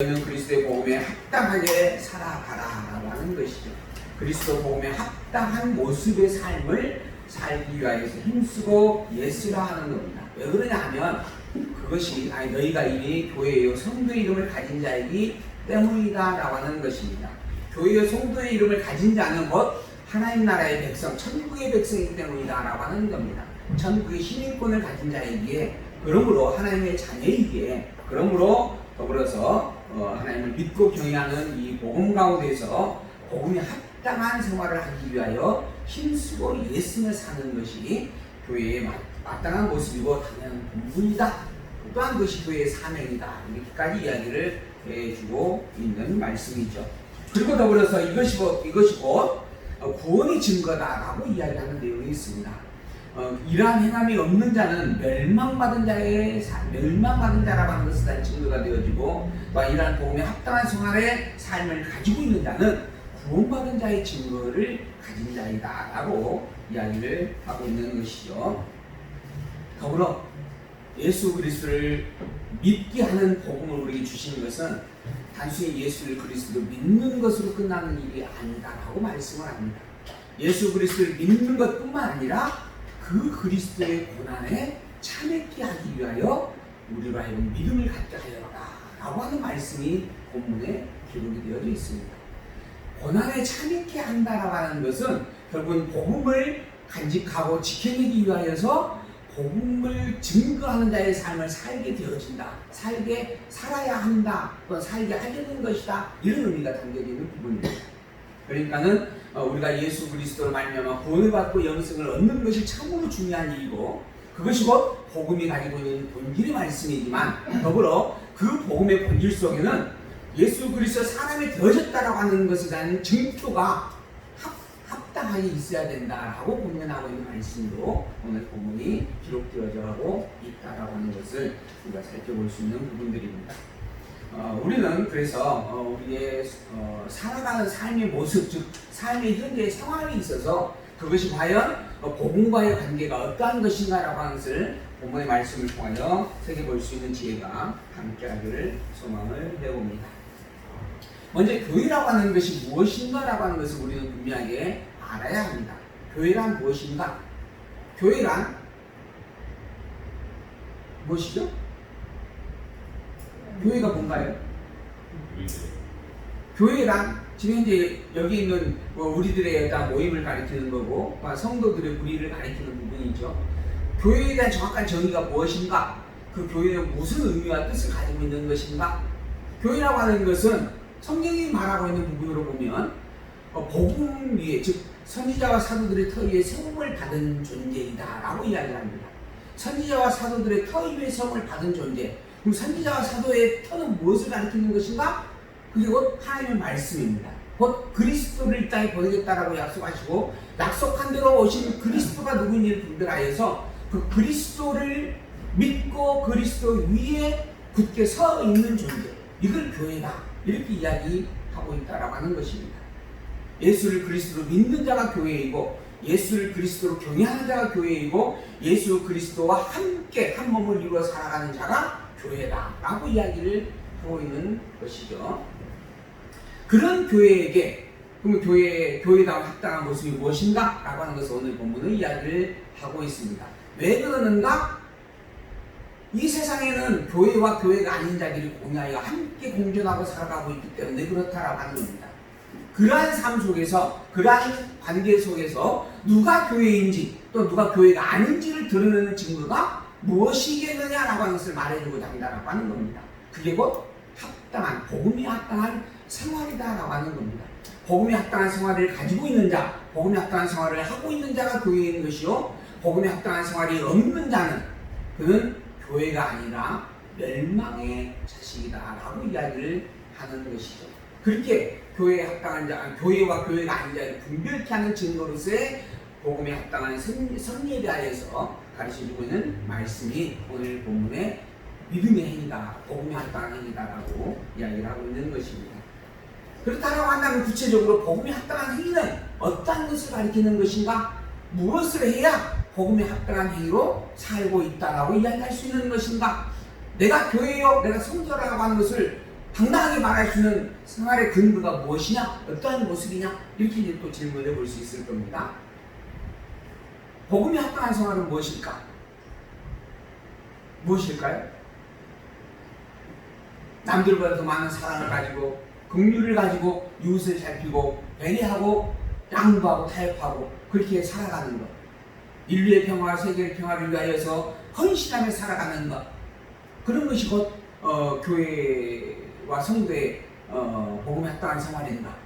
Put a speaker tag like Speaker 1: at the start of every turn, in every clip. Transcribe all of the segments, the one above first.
Speaker 1: 너희는 그리스도의 복음에 합당하게 살아가라라고 하는 것이죠. 그리스도 복음에 합당한 모습의 삶을 살기 위하여서 힘쓰고 예수라 하는 겁니다. 왜 그러냐 하면 그것이 너희가 이미 교회의 성도의 이름을 가진 자이기 때문이다라고 하는 것입니다. 교회의 성도의 이름을 가진 자는 곧 하나님 나라의 백성, 천국의 백성이기 때문이다라고 하는 겁니다. 천국의 시민권을 가진 자이기에, 그러므로 하나님의 자녀이기에, 그러므로 더불어서 하나님을 믿고 경외하는 이 복음 가운데서 복음에 합당한 생활을 하기 위하여 힘쓰고 예수를 사는 것이 교회의 마땅한 모습이고 당연한 본분이다. 또한 그것이 교회의 사명이다. 이렇게까지 이야기를 해주고 있는 말씀이죠. 그리고 더불어서 이것이 곧 구원의 증거다라고 이야기하는 내용이 있습니다. 이러한 행함이 없는 자는 멸망받은 자라고 하는 것은 증거가 되어지고, 또한 이러한 복음에 합당한 생활의 삶을 가지고 있는 자는 구원받은 자의 증거를 가진 자이다 라고 이야기를 하고 있는 것이죠. 더불어 예수 그리스도를 믿게 하는 복음을 우리에게 주시는 것은 단순히 예수 그리스도를 믿는 것으로 끝나는 일이 아니다라고 말씀을 합니다. 예수 그리스도를 믿는 것뿐만 아니라 그 그리스도의 고난에 참여케 하기 위하여 우리로 하여금 믿음을 갖게 하여라 라고 하는 말씀이 본문에 기록이 되어져 있습니다. 고난에 참여케 한다라고 하는 것은 결국은 복음을 간직하고 지켜내기 위하여서 복음을 증거하는 자의 삶을 살게 되어진다, 살아야 한다, 또는 살게 하려는 것이다, 이런 의미가 담겨져 있는 부분입니다. 그러니까는 우리가 예수 그리스도로 말미암아 구원을 받고 영생을 얻는 것이 참으로 중요한 일이고, 그것이 곧 복음이 가지고 있는 본질의 말씀이지만, 더불어 그 복음의 본질 속에는 예수 그리스도 사람이 되어졌다라고 하는 것에 대한 증표가 합당하게 있어야 된다라고 본면하고 있는 말씀으로 오늘 본문이 기록되어져 있다라고 하는 것을 우리가 살펴볼 수 있는 부분들입니다. 우리는 그래서 우리의 살아가는 삶의 모습, 즉 삶의 현재의 생활이 있어서 그것이 과연 복음과의 관계가 어떠한 것인가라고 하는 것을 본문의 말씀을 통하여 새겨볼 수 있는 지혜가 함께하기를 소망을 해봅니다. 먼저 교회라고 하는 것이 무엇인가라고 하는 것을 우리는 분명하게 알아야 합니다. 교회란 무엇인가? 교회란 무엇이죠? 교회가 뭔가요? 교회란 지금 현재 여기 있는 우리들의 모임을 가리키는 거고, 성도들의 무리를 가리키는 부분이죠. 교회에 대한 정확한 정의가 무엇인가? 그 교회는 무슨 의미와 뜻을 가지고 있는 것인가? 교회라고 하는 것은 성경이 말하고 있는 부분으로 보면 복음 위에, 즉 선지자와 사도들의 터 위에 세움을 받은 존재이다 라고 이야기를 합니다. 선지자와 사도들의 터 위에 세움을 받은 존재, 그럼 선지자와 사도의 터는 무엇을 가리키는 것인가? 그게 곧 하나님의 말씀입니다. 곧 그리스도를 이 땅에 보내겠다라고 약속하시고, 약속한 대로 오신 그리스도가 누구인지를 분별하여서 그 그리스도를 믿고 그리스도 위에 굳게 서 있는 존재, 이걸 교회다, 이렇게 이야기하고 있다라고 하는 것입니다. 예수를 그리스도로 믿는 자가 교회이고, 예수를 그리스도로 경외하는 자가 교회이고, 예수 그리스도와 함께 한 몸을 이루어 살아가는 자가 교회다 라고 이야기를 하고 있는 것이죠. 그런 교회에게, 그럼 교회다운 합당한 모습이 무엇인가? 라고 하는 것을 오늘 본문은 이야기를 하고 있습니다. 왜 그러는가? 이 세상에는 교회와 교회가 아닌 자들이 공유하여 함께 공존하고 살아가고 있기 때문에 그렇다라고 하는 겁니다. 그러한 삶 속에서, 그러한 관계 속에서 누가 교회인지 또 누가 교회가 아닌지를 드러내는 증거가 무엇이겠느냐라고 하는 것을 말해주고자 한다라고 하는 겁니다. 그게 곧 합당한, 복음이 합당한 생활이다라고 하는 겁니다. 복음이 합당한 생활을 가지고 있는 자, 복음이 합당한 생활을 하고 있는 자가 교회인 것이요, 복음이 합당한 생활이 없는 자는 그는 교회가 아니라 멸망의 자식이다라고 이야기를 하는 것이죠. 그렇게 교회에 합당한 자, 교회와 교회가 아닌 자를 분별케 하는 증거로서의 복음에 합당한 선리에 대하여서 가르쳐주고 있는 말씀이 오늘 본문의 믿음의 행위다, 복음에 합당한 행위다라고 이야기를 하고 있는 것입니다. 그렇다고 한다면 구체적으로 복음에 합당한 행위는 어떠한 것을 가리키는 것인가? 무엇을 해야 복음에 합당한 행위로 살고 있다라고 이야기할 수 있는 것인가? 내가 교회요, 내가 성도라고 하는 것을 당당하게 말할 수 있는 생활의 근거가 무엇이냐? 어떠한 모습이냐? 이렇게 이제 또 질문해 볼 수 있을 겁니다. 복음이 합당한 생활은 무엇일까? 무엇일까요? 남들보다 더 많은 사랑을 가지고 긍휼을 가지고 이웃을 살피고 배려하고 양보하고 타협하고 그렇게 살아가는 것, 인류의 평화와 세계의 평화를 위하여서 헌신하며 살아가는 것, 그런 것이 곧 교회와 성도의 복음에 합당한 생활인가?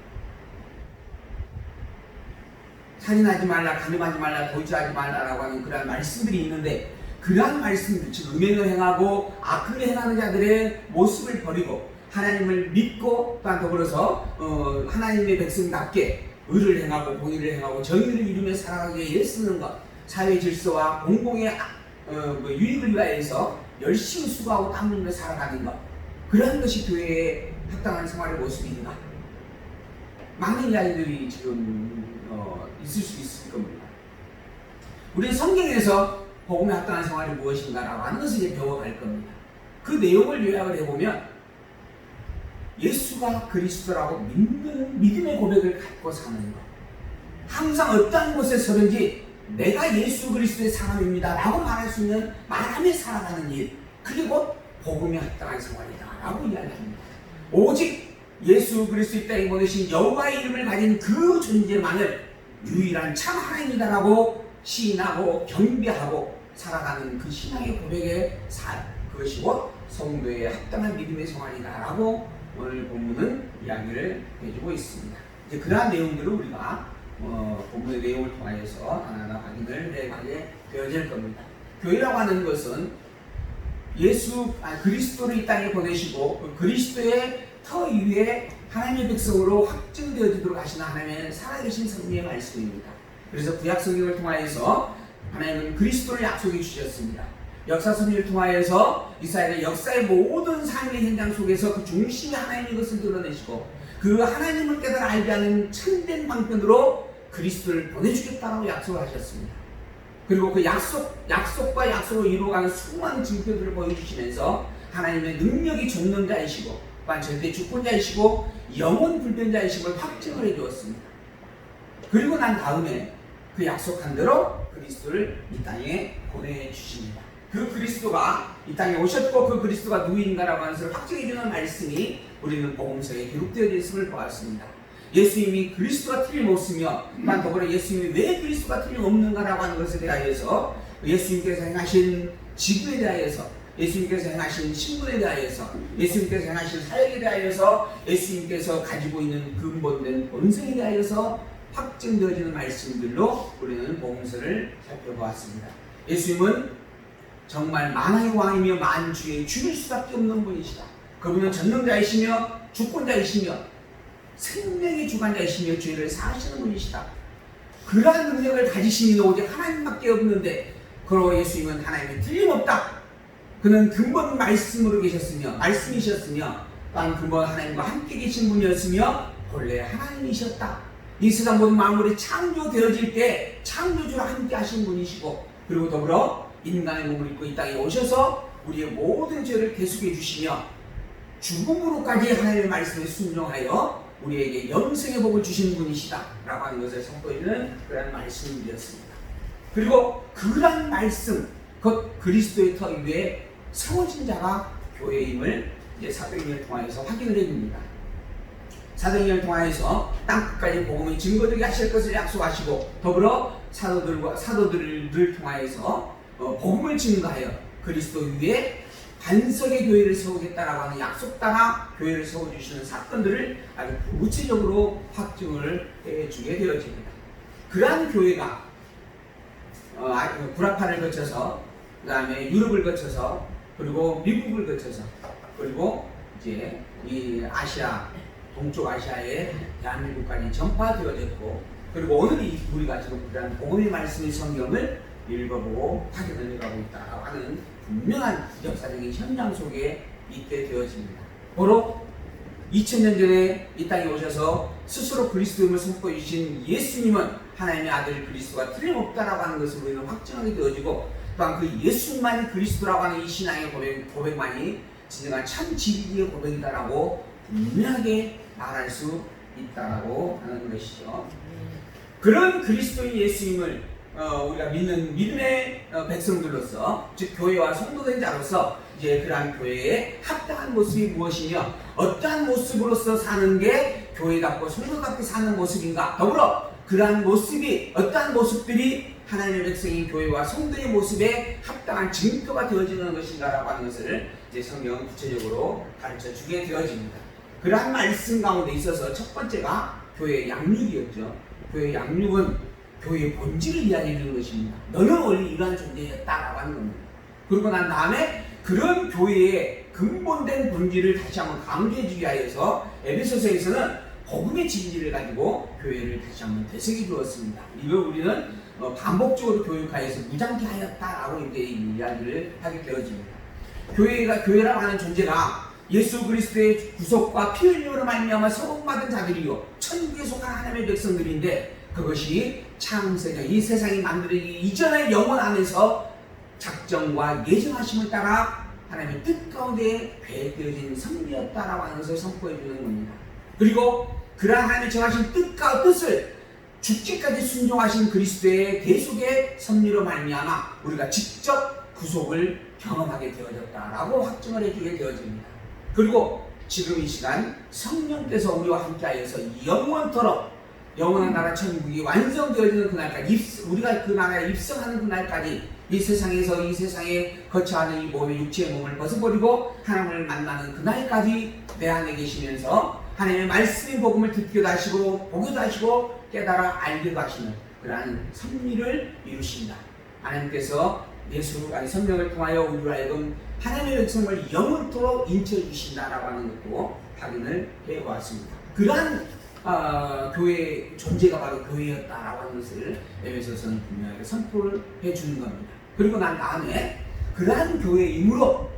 Speaker 1: 살인하지 말라, 간음하지 말라, 도주하지 말라라고 하는 그러한 말씀들이 있는데, 그러한 말씀들, 즉 음행을 행하고 악을 행하는 자들의 모습을 버리고 하나님을 믿고 또한 더불어서 하나님의 백성답게 의를 행하고 공의를 행하고 정의를 이루며 살아가기에 애쓰는 것, 사회 질서와 공공의 유익을 위하여서 열심히 수고하고 땀 흘리며 살아가는 것, 그러한 것이 교회의 합당한 생활의 모습인가? 많은 이야기들이 지금 있을 수 있을 겁니다. 우리는 성경에서 복음에 합당한 생활이 무엇인가라고 하는 것을 이제 배워갈 겁니다. 그 내용을 요약을 해보면 예수가 그리스도라고 믿는 믿음의 고백을 갖고 사는 것, 항상 어떠한 곳에 서든지 내가 예수 그리스도의 사람입니다 라고 말할 수 있는 말하며 살아가는 일, 그리고 복음에 합당한 생활이다 라고 이야기합니다. 오직 예수 그리스도 이 땅에 보내신 여호와의 이름을 가진 그 존재만을 유일한 참 하나님이다 라고 시인하고 경배하고 살아가는 그 신앙의 고백의 삶, 그것이 곧 성도의 합당한 믿음의 생활이다 라고 오늘 본문은 이야기를 해주고 있습니다. 이제 그러한 내용들을 우리가 본문의 내용을 통하여서 하나하나 확인을 해가게 되어질 겁니다. 교회라고 하는 것은 그리스도를 이 땅에 보내시고 그리스도의 터 위에 하나님의 백성으로 확증되어지도록 하시는 하나님의 살아계신 성령의 말씀입니다. 그래서 구약 성경을 통하여서 하나님은 그리스도를 약속해 주셨습니다. 역사 섭리를 통하여서 이스라엘의 역사의 모든 삶의 현장 속에서 그 중심이 하나님인 것을 드러내시고 그 하나님을 깨달아 알게 하는 참된 방편으로 그리스도를 보내주겠다라고 약속을 하셨습니다. 그리고 그 약속과 약속을 이루어가는 수많은 증표들을 보여주시면서 하나님의 능력이 전능자이시고 또한 절대 주권자이시고 영원 불변자이심을 확증을 해주었습니다. 그리고 난 다음에 그 약속한 대로 그리스도를 이 땅에 보내주십니다. 그 그리스도가 이 땅에 오셨고 그 그리스도가 누구인가라고 하는 것을 확증해주는 말씀이 우리는 복음서에 기록되어 있음을 보았습니다. 예수님이 그리스도가 틀림없으며 또한 더불어 예수님이 왜 그리스도가 틀림없는가라고 하는 것에 대하여서 예수님께서 행하신 직분에 대하여서 예수님께서 행하신 신분에 대하여서 예수님께서 행하신 사역에 대하여서 예수님께서 가지고 있는 근본된 본성에 대하여서 확증되어지는 말씀들로 우리는 복음서를 살펴보았습니다. 예수님은 정말 만왕의 왕이며 만주의 주일 수밖에 없는 분이시다. 그분은 전능자이시며 주권자이시며 생명의 주관자이시며 죄를 사하시는 분이시다. 그러한 능력을 가지신 이는 오직 하나님밖에 없는데 그러고 예수님은 하나님이 틀림없다. 그는 근본 말씀이셨으며 또한 근본 하나님과 함께 계신 분이었으며 본래 하나님이셨다. 이 세상 모든 만물이 창조되어질 때 창조주와 함께 하신 분이시고 그리고 더불어 인간의 몸을 입고 이 땅에 오셔서 우리의 모든 죄를 대속해 주시며 죽음으로까지 하나님의 말씀에 순종하여 우리에게 영생의 복을 주신 분이시다 라고 하는 것을 선포해주는 그런 말씀이었습니다. 그리고 그런 말씀, 곧 그리스도의 터 위에 세워진 자가 교회임을 이제 사도행전을 통하여서 확인을 해줍니다. 사도행전을 통하여서 땅끝까지 복음이 증거되게 하실 것을 약속하시고 더불어 사도들을 통하여서 복음을 증거하여 그리스도 위에 반석의 교회를 세우겠다라고 하는 약속 따라 교회를 세워주시는 사건들을 아주 구체적으로 확증을 해주게 되어집니다. 그러한 교회가 구라파를 거쳐서 그 다음에 유럽을 거쳐서 그리고 미국을 거쳐서 그리고 이제 이 아시아 동쪽 아시아의 대한민국까지 전파되어졌고 그리고 오늘 우리가 지금 그런 복음의 말씀의 성경을 읽어보고 확인을 해가고 있다고 하는 분명한 역사적인 현장 속에 있게 되어집니다. 바로 2000년 전에 이 땅에 오셔서 스스로 그리스도임을 선포해 주신 예수님은 하나님의 아들 그리스도가 틀림없다라고 하는 것을 우리는 확증하게 되어지고 또한 그 예수님만이 그리스도라고 하는 이 신앙의 고백만이 진정한 참 진리의 고백이다라고 분명하게 말할 수 있다라고 하는 것이죠. 그런 그리스도인 예수님을 우리가 믿는 믿음의 백성들로서, 즉 교회와 성도된 자로서 이제 그러한 교회의 합당한 모습이 무엇이며 어떠한 모습으로서 사는 게 교회답고 성도답게 사는 모습인가, 더불어 그러한 모습이 어떠한 모습들이 하나님의 백성인 교회와 성도의 모습에 합당한 증거가 되어지는 것인가라고 하는 것을 이제 성경은 구체적으로 가르쳐 주게 되어집니다. 그러한 말씀 가운데 있어서 첫 번째가 교회의 양육이었죠. 교회의 양육은 교회의 본질을 이야기해 주는 것입니다. 너는 원래 이러한 존재였다라고 하는 겁니다. 그러고 난 다음에 그런 교회의 근본된 본질을 다시 한번 강조해 주기 위하여서 에베소서에서는 복음의 진리를 가지고 교회를 다시 한번 되새겨 주었습니다. 이걸 우리는 반복적으로 교육하여서 무장케 하였다라고 이제 이야기를 하게 되어집니다. 교회라고 하는 존재가 예수 그리스도의 구속과 피 흘림으로 말미암아 소원받은 자들이요 천국에 속한 하나님의 백성들인데, 그것이 창세자 이 세상이 만들어지기 이전의 영원 안에서 작정과 예정하심을 따라 하나님의 뜻 가운데 배되어진 섭리였다라고 하는 것을 선포해 주는 겁니다. 그리고 그러한 하나님의 정하신 뜻을 죽기까지 순종하신 그리스도의 대속의 섭리로 말미암아 우리가 직접 구속을 경험하게 되어졌다라고 확증을 해주게 되어집니다. 그리고 지금 이 시간 성령께서 우리와 함께하여서 영원토록 영원한 나라 천국이 완성되어지는 그날까지, 우리가 그 나라에 입성하는 그날까지 이 세상에 거처하는 이 몸의 육체의 몸을 벗어버리고 하나님을 만나는 그날까지 내 안에 계시면서 하나님의 말씀의 복음을 듣기도 하시고 보기도 하시고 깨달아 알기도 하시는 그러한 섭리를 이루신다. 하나님께서 성령을 통하여 우리로 하여금 하나님의 백성을 영원토록 인쳐해 주신다라고 하는 것도 확인을 해보았습니다. 그러한 교회의 존재가 바로 교회였다라고 하는 것을 에베소서는 분명하게 선포를 해주는 겁니다. 그리고 난 다음에 그러한 교회이므로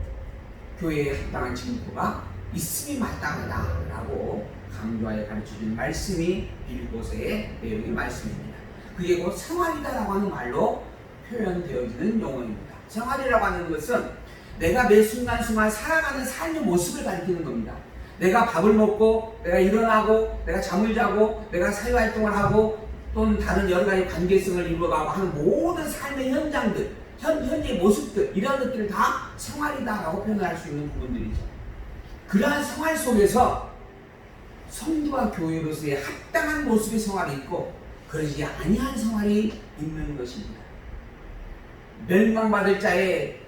Speaker 1: 교회에 합당한 증거가 있음이 마땅하다라고 강조하여 가르쳐주는 말씀이 빌립보서의 내용의 말씀입니다. 그게 곧 생활이다라고 하는 말로 표현되어지는 용어입니다. 생활이라고 하는 것은 내가 매 순간순간 살아가는 삶의 모습을 가리키는 겁니다. 내가 밥을 먹고, 내가 일어나고, 내가 잠을 자고, 내가 사회활동을 하고, 또는 다른 여러 가지 관계성을 이루어가고 하는 모든 삶의 현장들, 현재의 모습들, 이런 것들을 다 생활이다라고 표현할 수 있는 부분들이죠. 그러한 생활 속에서 성도와 교회로서의 합당한 모습의 생활이 있고, 그러지 아니한 생활이 있는 것입니다. 멸망받을 자의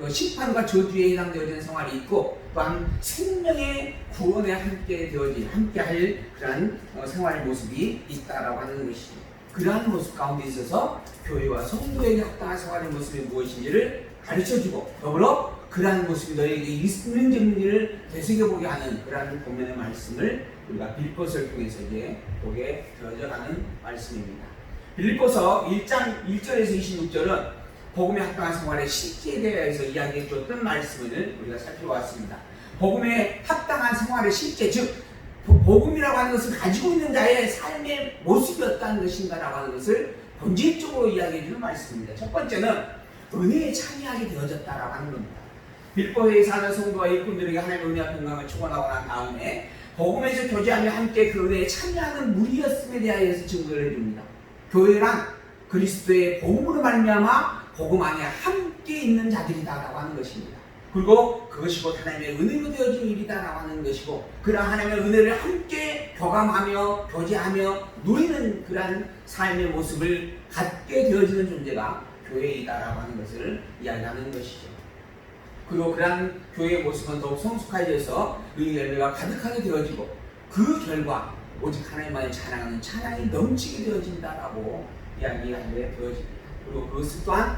Speaker 1: 심판과 저주에 해당되어지는 생활이 있고, 또한 생명의 구원에 함께할 그러한 생활 모습이 있다라고 하는 것이죠. 그러한 모습 가운데 있어서 교회와 성도에게 합당한 생활의 모습이 무엇인지를 가르쳐주고, 더불어 그러한 모습이 너에게 있는지 없는지를 되새겨보게 하는 그러한 본문의 말씀을 우리가 빌립보서를 통해서 이제 보게 되어져가는 말씀입니다. 빌립보서 1장 1절에서 26절은 복음에 합당한 생활의 실제에 대해서 이야기해 주었던 말씀을 우리가 살펴봤습니다. 복음에 합당한 생활의 실제, 즉 복음이라고 하는 것을 가지고 있는 자의 삶의 모습이 어떠한 것인가라고 하는 것을 본질적으로 이야기해 주는 말씀입니다. 첫 번째는 은혜에 참여하게 되어졌다라고 하는 겁니다. 빌립보에 사는 성도와 일꾼들에게 하나님의 은혜와 평강을 축원하고 난 다음에 복음에서 교제하며 함께 그 은혜에 참여하는 무리였음에 대하여서 증거를 해줍니다. 교회란 그리스도의 복음으로 말미암아 복음 안에 함께 있는 자들이다라고 하는 것입니다. 그리고 그것이 곧 하나님의 은혜로 되어진 일이다라고 하는 것이고, 그러한 하나님의 은혜를 함께 교감하며 교제하며 누리는 그러한 삶의 모습을 갖게 되어지는 존재가 교회이다라고 하는 것을 이야기하는 것이죠. 그리고 그러한 교회의 모습은 더욱 성숙해져서 의의 열매가 가득하게 되어지고, 그 결과 오직 하나님만을 찬양하는 찬양이 넘치게 되어진다라고 이야기하게 되어집니다. 그리고 그것을 또한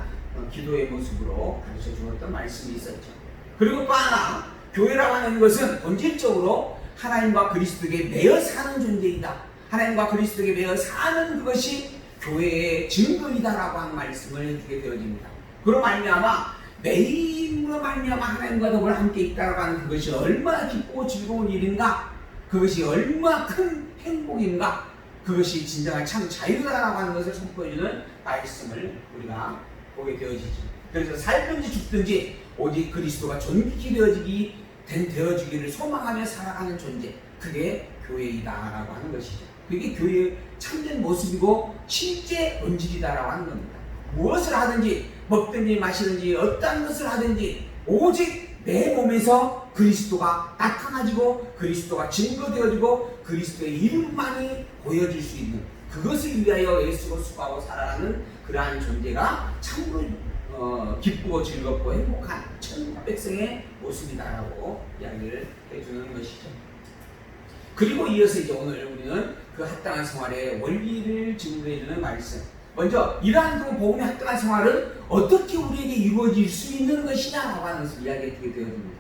Speaker 1: 기도의 모습으로 가르쳐 주었던 말씀이 있었죠. 그리고 또 하나, 교회라고 하는 것은 본질적으로 하나님과 그리스도에게 매여 사는 존재이다. 하나님과 그리스도에게 매여 사는 그것이 교회의 증거이다라고 하는 말씀을 해주게 되어집니다. 그로 말미암아 매일로 말미암아 하나님과 더불어 함께 있다라고 하는 그것이 얼마나 기쁘고 즐거운 일인가, 그것이 얼마나 큰 행복인가, 그것이 진정한 참 자유다라고 하는 것을 선포해주는 말씀을 우리가 보게 되어지죠. 그래서 살든지 죽든지 오직 그리스도가 존귀히 되어지기를 소망하며 살아가는 존재, 그게 교회이다라고 하는 것이죠. 그게 교회의 참된 모습이고 실제 본질이다라고 하는 겁니다. 무엇을 하든지 먹든지 마시든지 어떤 것을 하든지 오직 내 몸에서 그리스도가 나타나지고 그리스도가 증거되어지고 그리스도의 이름만이 보여질 수 있는, 그것을 위하여 예수로 수고하고 살아가는 그러한 존재가 참으로 기쁘고 즐겁고 행복한 천국 백성의 모습이다라고 이야기를 해주는 것이죠. 그리고 이어서 이제 오늘 우리는 그 합당한 생활의 원리를 증거해주는 말씀. 먼저 이러한 그 복음의 합당한 생활은 어떻게 우리에게 이루어질 수 있는 것이냐라고 하는 것을 이야기하게 되어집니다.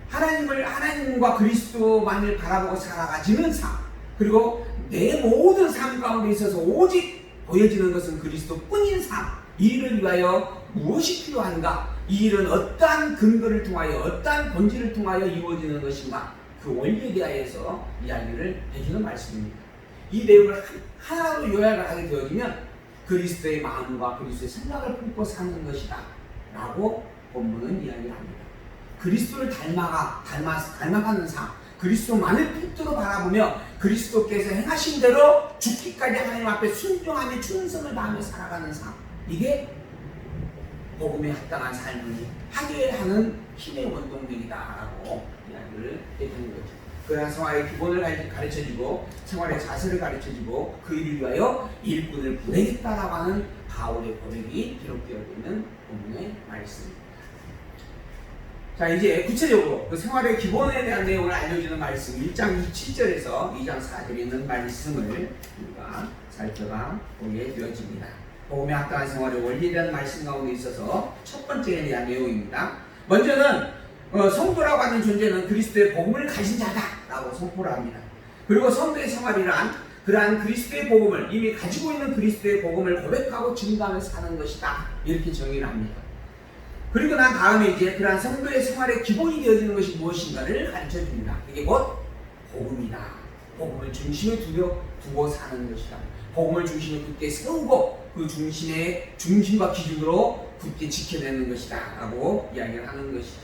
Speaker 1: 하나님과 그리스도만을 바라보고 살아가지는 삶, 그리고 내 모든 삶 가운데 있어서 오직 보여지는 것은 그리스도뿐인 삶, 이 일을 위하여 무엇이 필요한가? 이 일은 어떠한 근거를 통하여 어떠한 본질을 통하여 이루어지는 것인가? 그 원리에 대하여서 이야기를 해주는 말씀입니다. 이 내용을 하나로 요약을 하게 되어지면 그리스도의 마음과 그리스도의 생각을 품고 사는 것이다 라고 본문은 이야기를 합니다. 그리스도를 닮아가는 삶, 그리스도만을 필두로 바라보며 그리스도께서 행하신 대로 죽기까지 하나님 앞에 순종하며 충성을 다하며 살아가는 삶, 이게 복음에 합당한 삶을 하게 하는 힘의 원동력이다라고 이야기를 해주는 거죠. 그러한 생활의 기본을 가르쳐주고 생활의 자세를 가르쳐주고 그 일을 위하여 일꾼을 보내겠다라고 하는 바울의 고백이 기록되어 있는 본문의 말씀입니다. 자, 이제 구체적으로 그 생활의 기본에 대한 내용을 알려주는 말씀 1장 27절에서 2장 4절에 있는 말씀을 우리가 살펴봐 보게 되어집니다. 복음에 합당한 생활의 원리에 대한 말씀 가운데 있어서 첫 번째에 대한 내용입니다. 먼저는 성도라고 하는 존재는 그리스도의 복음을 가진 자다라고 선포를 합니다. 그리고 성도의 생활이란 그러한 그리스도의 복음을, 이미 가지고 있는 그리스도의 복음을 고백하고 증거하며 사는 것이다, 이렇게 정의를 합니다. 그리고 난 다음에 이제 그러한 성도의 생활의 기본이 되어지는 것이 무엇인가를 가르쳐 줍니다. 이게 곧 복음이다. 복음을 중심에 두고 사는 것이다. 복음을 중심에 굳게 세우고 그 중심과 기준으로 굳게 지켜내는 것이다 라고 이야기를 하는 것이죠.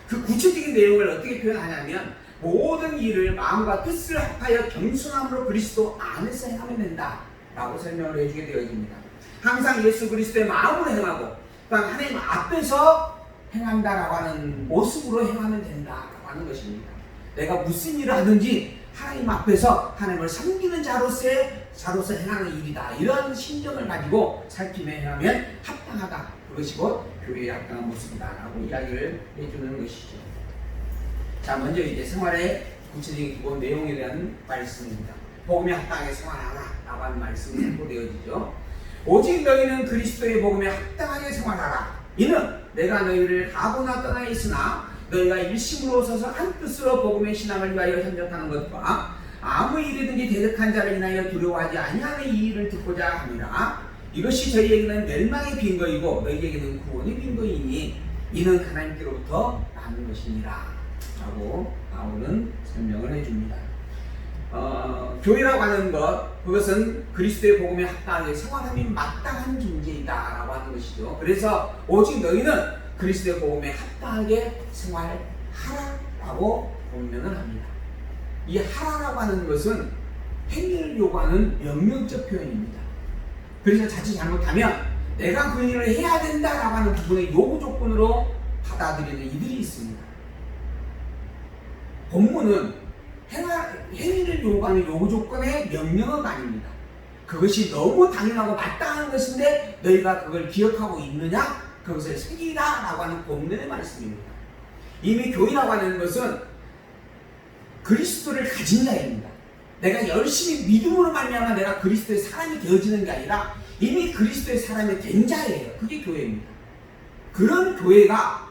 Speaker 1: 그 구체적인 내용을 어떻게 표현하냐면 모든 일을 마음과 뜻을 합하여 겸손함으로 그리스도 안에서 행하면 된다 라고 설명을 해주게 되어집니다. 항상 예수 그리스도의 마음으로 행하고 또한 하나님 앞에서 행한다라고 하는 모습으로 행하면 된다라고 하는 것입니다. 내가 무슨 일을 하든지 하나님 앞에서 하나님을 섬기는 자로서 행하는 일이다, 이러한 심정을 가지고 살피며 행하면 합당하다, 그것이 곧 교회의 합당한 모습이다 라고 이야기를 해주는 것이죠. 자, 먼저 이제 생활의 구체적인 기본 내용에 대한 말씀입니다. 복음에 합당하게 생활하라 라고 하는 말씀이 선포되어지죠. 오직 너희는 그리스도의 복음에 합당하게 생활하라. 이는 내가 너희를 가보나 떠나 있으나 너희가 일심으로 서서 한 뜻으로 복음의 신앙을 위하여 협력하는 것과 아무 일이든지 대적한 자를 인하여 두려워하지 아니하는 이 일을 듣고자 함이라. 이것이 저희에게는 멸망의 빈거이고 너희에게는 구원의 빈거이니 이는 하나님께로부터 나는 것이니라 라고 바울은 설명을 해줍니다. 교회라고 하는 것, 그것은 그리스도의 복음에 합당하게 생활함이 마땅한 존재이다 라고 하는 것이죠. 그래서 오직 너희는 그리스도의 복음에 합당하게 생활하라 라고 본면을 합니다. 이 하라라고 하는 것은 행위를 요구하는 명령적 표현입니다. 그래서 자칫 잘못하면 내가 그 일을 해야 된다라고 하는 부분의 요구 조건으로 받아들이는 이들이 있습니다. 본문은 행위를 요구하는 요구 조건의 명령은 아닙니다. 그것이 너무 당연하고 마땅한 것인데 너희가 그걸 기억하고 있느냐? 그것을 새기라 라고 하는 본문의 말씀입니다. 이미 교회라고 하는 것은 그리스도를 가진 자입니다. 내가 열심히 믿음으로 말미암아 내가 그리스도의 사람이 되어지는 게 아니라 이미 그리스도의 사람이 된 자예요. 그게 교회입니다. 그런 교회가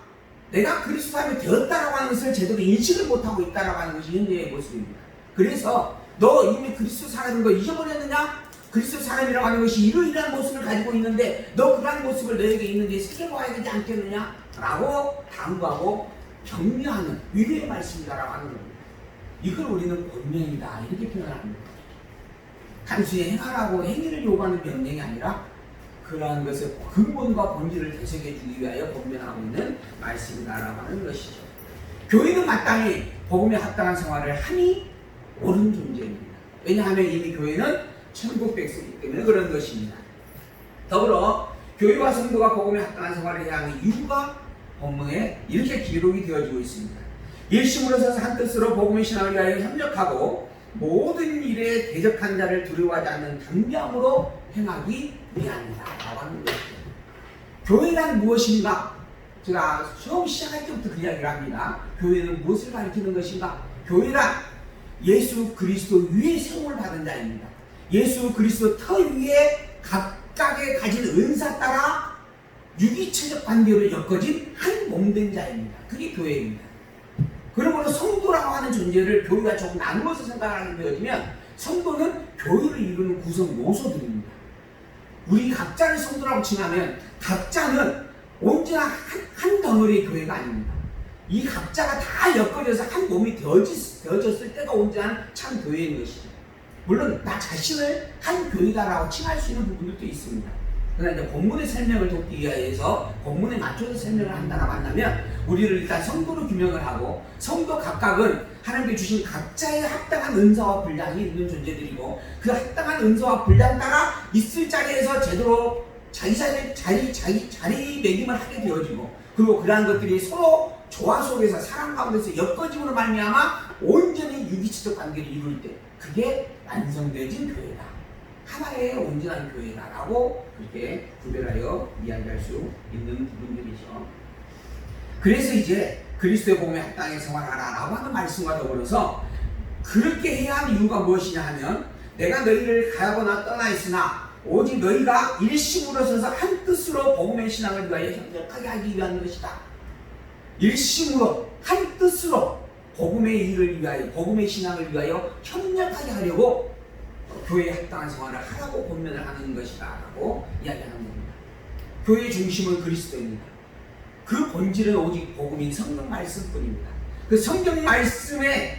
Speaker 1: 내가 그리스도 사람이 되었다라고 하는 것을 제대로 인식을 못하고 있다라고 하는 것이 현재의 모습입니다. 그래서 너 이미 그리스도 사람인 거 잊어버렸느냐? 그리스도 사람이라고 하는 것이 이러이러한 모습을 가지고 있는데 너 그러한 모습을 너에게 있는데 새겨봐야 되지 않겠느냐? 라고 당부하고 격려하는 위로의 말씀이다라고 하는 겁니다. 이걸 우리는 권면이다 이렇게 표현합니다. 단순히 행하라고 행위를 요구하는 명령이 아니라 그러한 것의 근본과 본질을 되새겨주기 위하여 권면하고 있는 말씀이다라고 하는 것이죠. 교회는 마땅히 복음에 합당한 생활을 하니 옳은 존재입니다. 왜냐하면 이미 교회는 천국 백성이기 때문에 그런 것입니다. 더불어 교회와 성도가 복음에 합당한 생활을 해야 하는 이유가 본문에 이렇게 기록이 되어지고 있습니다. 일심으로 서서 한뜻으로 복음의 신앙을 위하여 협력하고 모든 일에 대적한 자를 두려워하지 않는 담대함으로 행하기 위함이다 라고 하는 것이죠. 교회란 무엇인가? 제가 처음 시작할 때부터 그 이야기를 합니다. 교회는 무엇을 가리키는 것인가? 교회란 예수 그리스도 위에 세움을 받은 자입니다. 예수 그리스도 터 위에 각각의 가진 은사 따라 유기체적 관계로 엮어진 한 몸된 자입니다. 그게 교회입니다. 그러므로 성도라고 하는 존재를 교회가 조금 나누어서 생각하게 되어지면 성도는 교회를 이루는 구성 요소들입니다. 우리 각자를 성도라고 칭하면 각자는 언제나 한 덩어리의 교회가 아닙니다. 이 각자가 다 엮어져서 한 몸이 되어졌을 때가 언제나 참 교회인 것이죠. 물론 나 자신을 한 교회다라고 칭할 수 있는 부분들도 있습니다. 그러나 이제 본문의 설명을 돕기 위해서 본문에 맞춰서 설명을 한다고 한다면 우리를 일단 성도로 규명을 하고 성도 각각은 하나님께 주신 각자의 합당한 은사와 분량이 있는 존재들이고 그 합당한 은사와 분량 따라 있을 자리에서 제대로 자리매김을 하게 되어지고 그리고 그러한 것들이 서로 조화 속에서 사랑 가운데서 엮어짐으로 말미암아 온전히 유기체적 관계를 이룰 때 그게 완성되어진 교회다. 하나의 온전한 교회다라고 그렇게 구별하여 이야기할 수 있는 부분들이죠. 그래서 이제 그리스도의 복음에 합당하게 생활하라라고 하는 말씀과 더불어서 그렇게 해야 하는 이유가 무엇이냐 하면 내가 너희를 가야거나 떠나 있으나 오직 너희가 일심으로 서서 한 뜻으로 복음의 신앙을 위하여 협력하게 하기 위한 것이다. 일심으로 한 뜻으로 복음의 일을 위하여 복음의 신앙을 위하여 협력하게 하려고 교회에 합당한 생활을 하라고 권면을 하는 것이다 라고 이야기하는 겁니다. 교회의 중심은 그리스도입니다. 그 본질은 오직 복음인 성경 말씀뿐입니다. 그 성경 말씀의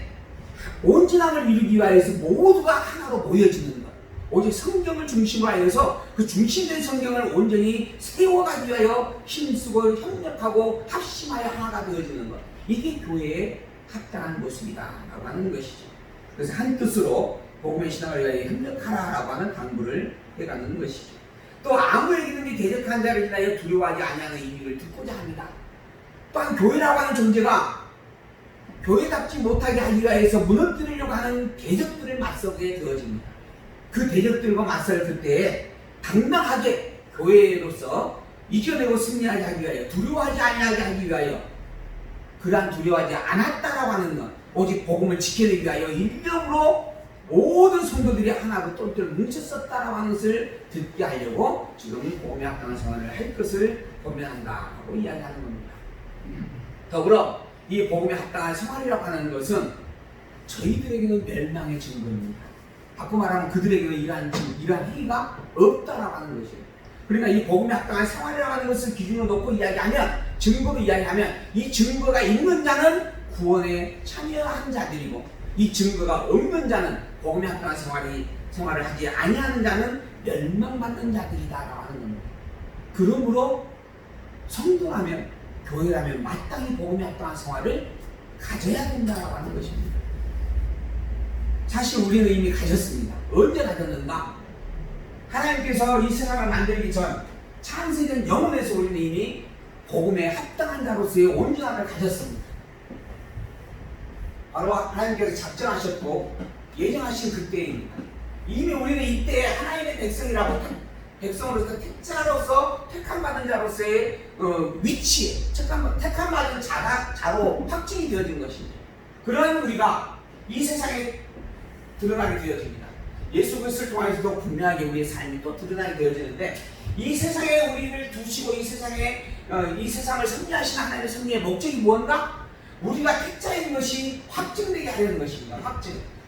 Speaker 1: 온전함을 이루기 위하여서 모두가 하나로 모여지는 것, 오직 성경을 중심으로 하여서 그 중심된 성경을 온전히 세워가기 위하여 힘쓰고 협력하고 합심하여 하나가 되어지는 것, 이게 교회의 합당한 모습이다 라고 하는 것이죠. 그래서 한 뜻으로 복음의 신앙을 위하여 협력하라라고 하는 당부를 해가는 것이죠. 또 아무에게든지 대적한 자를 인하여 두려워하지 아니하는 의미를 듣고자 합니다. 또한 교회라고 하는 존재가 교회답지 못하게 하기 위해서 무너뜨리려고 하는 대적들을 맞서게 되어집니다. 그 대적들과 맞설 때에 당당하게 교회로서 이겨내고 승리하게 하기 위하여 두려워하지 아니하게 하기 위하여 그러한 두려워하지 않았다라고 하는 것, 오직 복음을 지켜내기 위하여 일념으로 모든 성도들이 하나로 똘똘 뭉쳤었다라고 하는 것을 듣게 하려고 지금 복음에 합당한 생활을 할 것을 권면한다고 이야기하는 겁니다. 더불어 이 복음에 합당한 생활이라고 하는 것은 저희들에게는 멸망의 증거입니다. 바꿔 말하면 그들에게는 이러한 행위가 없다라고 하는 것이에요. 그러니까 이 복음에 합당한 생활이라고 하는 것을 기준으로 놓고 이야기하면, 증거로 이야기하면 이 증거가 있는 자는 구원에 참여한 자들이고 이 증거가 없는 자는 복음에 합당한 생활을 하지 아니하는 자는 멸망받는 자들이다라고 하는 겁니다. 그러므로 성도라면, 교회라면 마땅히 복음에 합당한 생활을 가져야 된다라고 하는 것입니다. 사실 우리는 이미 가졌습니다. 언제 가졌는가? 하나님께서 이 세상을 만들기 전 창세전 영혼에서 우리는 이미 복음에 합당한 자로서의 온전함을 가졌습니다. 바로 하나님께서 작정하셨고 예정하신 그때입니다. 이미 우리는 이때 하나님의 백성으로서 택자로서 택함받은 자로서의 위치에 택함받은 자로 확증이 되어진 것입니다. 그러한 우리가 이 세상에 드러나게 되어집니다. 예수 그리스도를 통해서도 분명하게 우리의 삶이 또 드러나게 되어지는데, 이 세상에 우리를 두시고 이 세상을 섭리하신 하나님의 섭리의 목적이 무엇인가? 우리가 택자인 것이 확증되게 하려는 것입니다.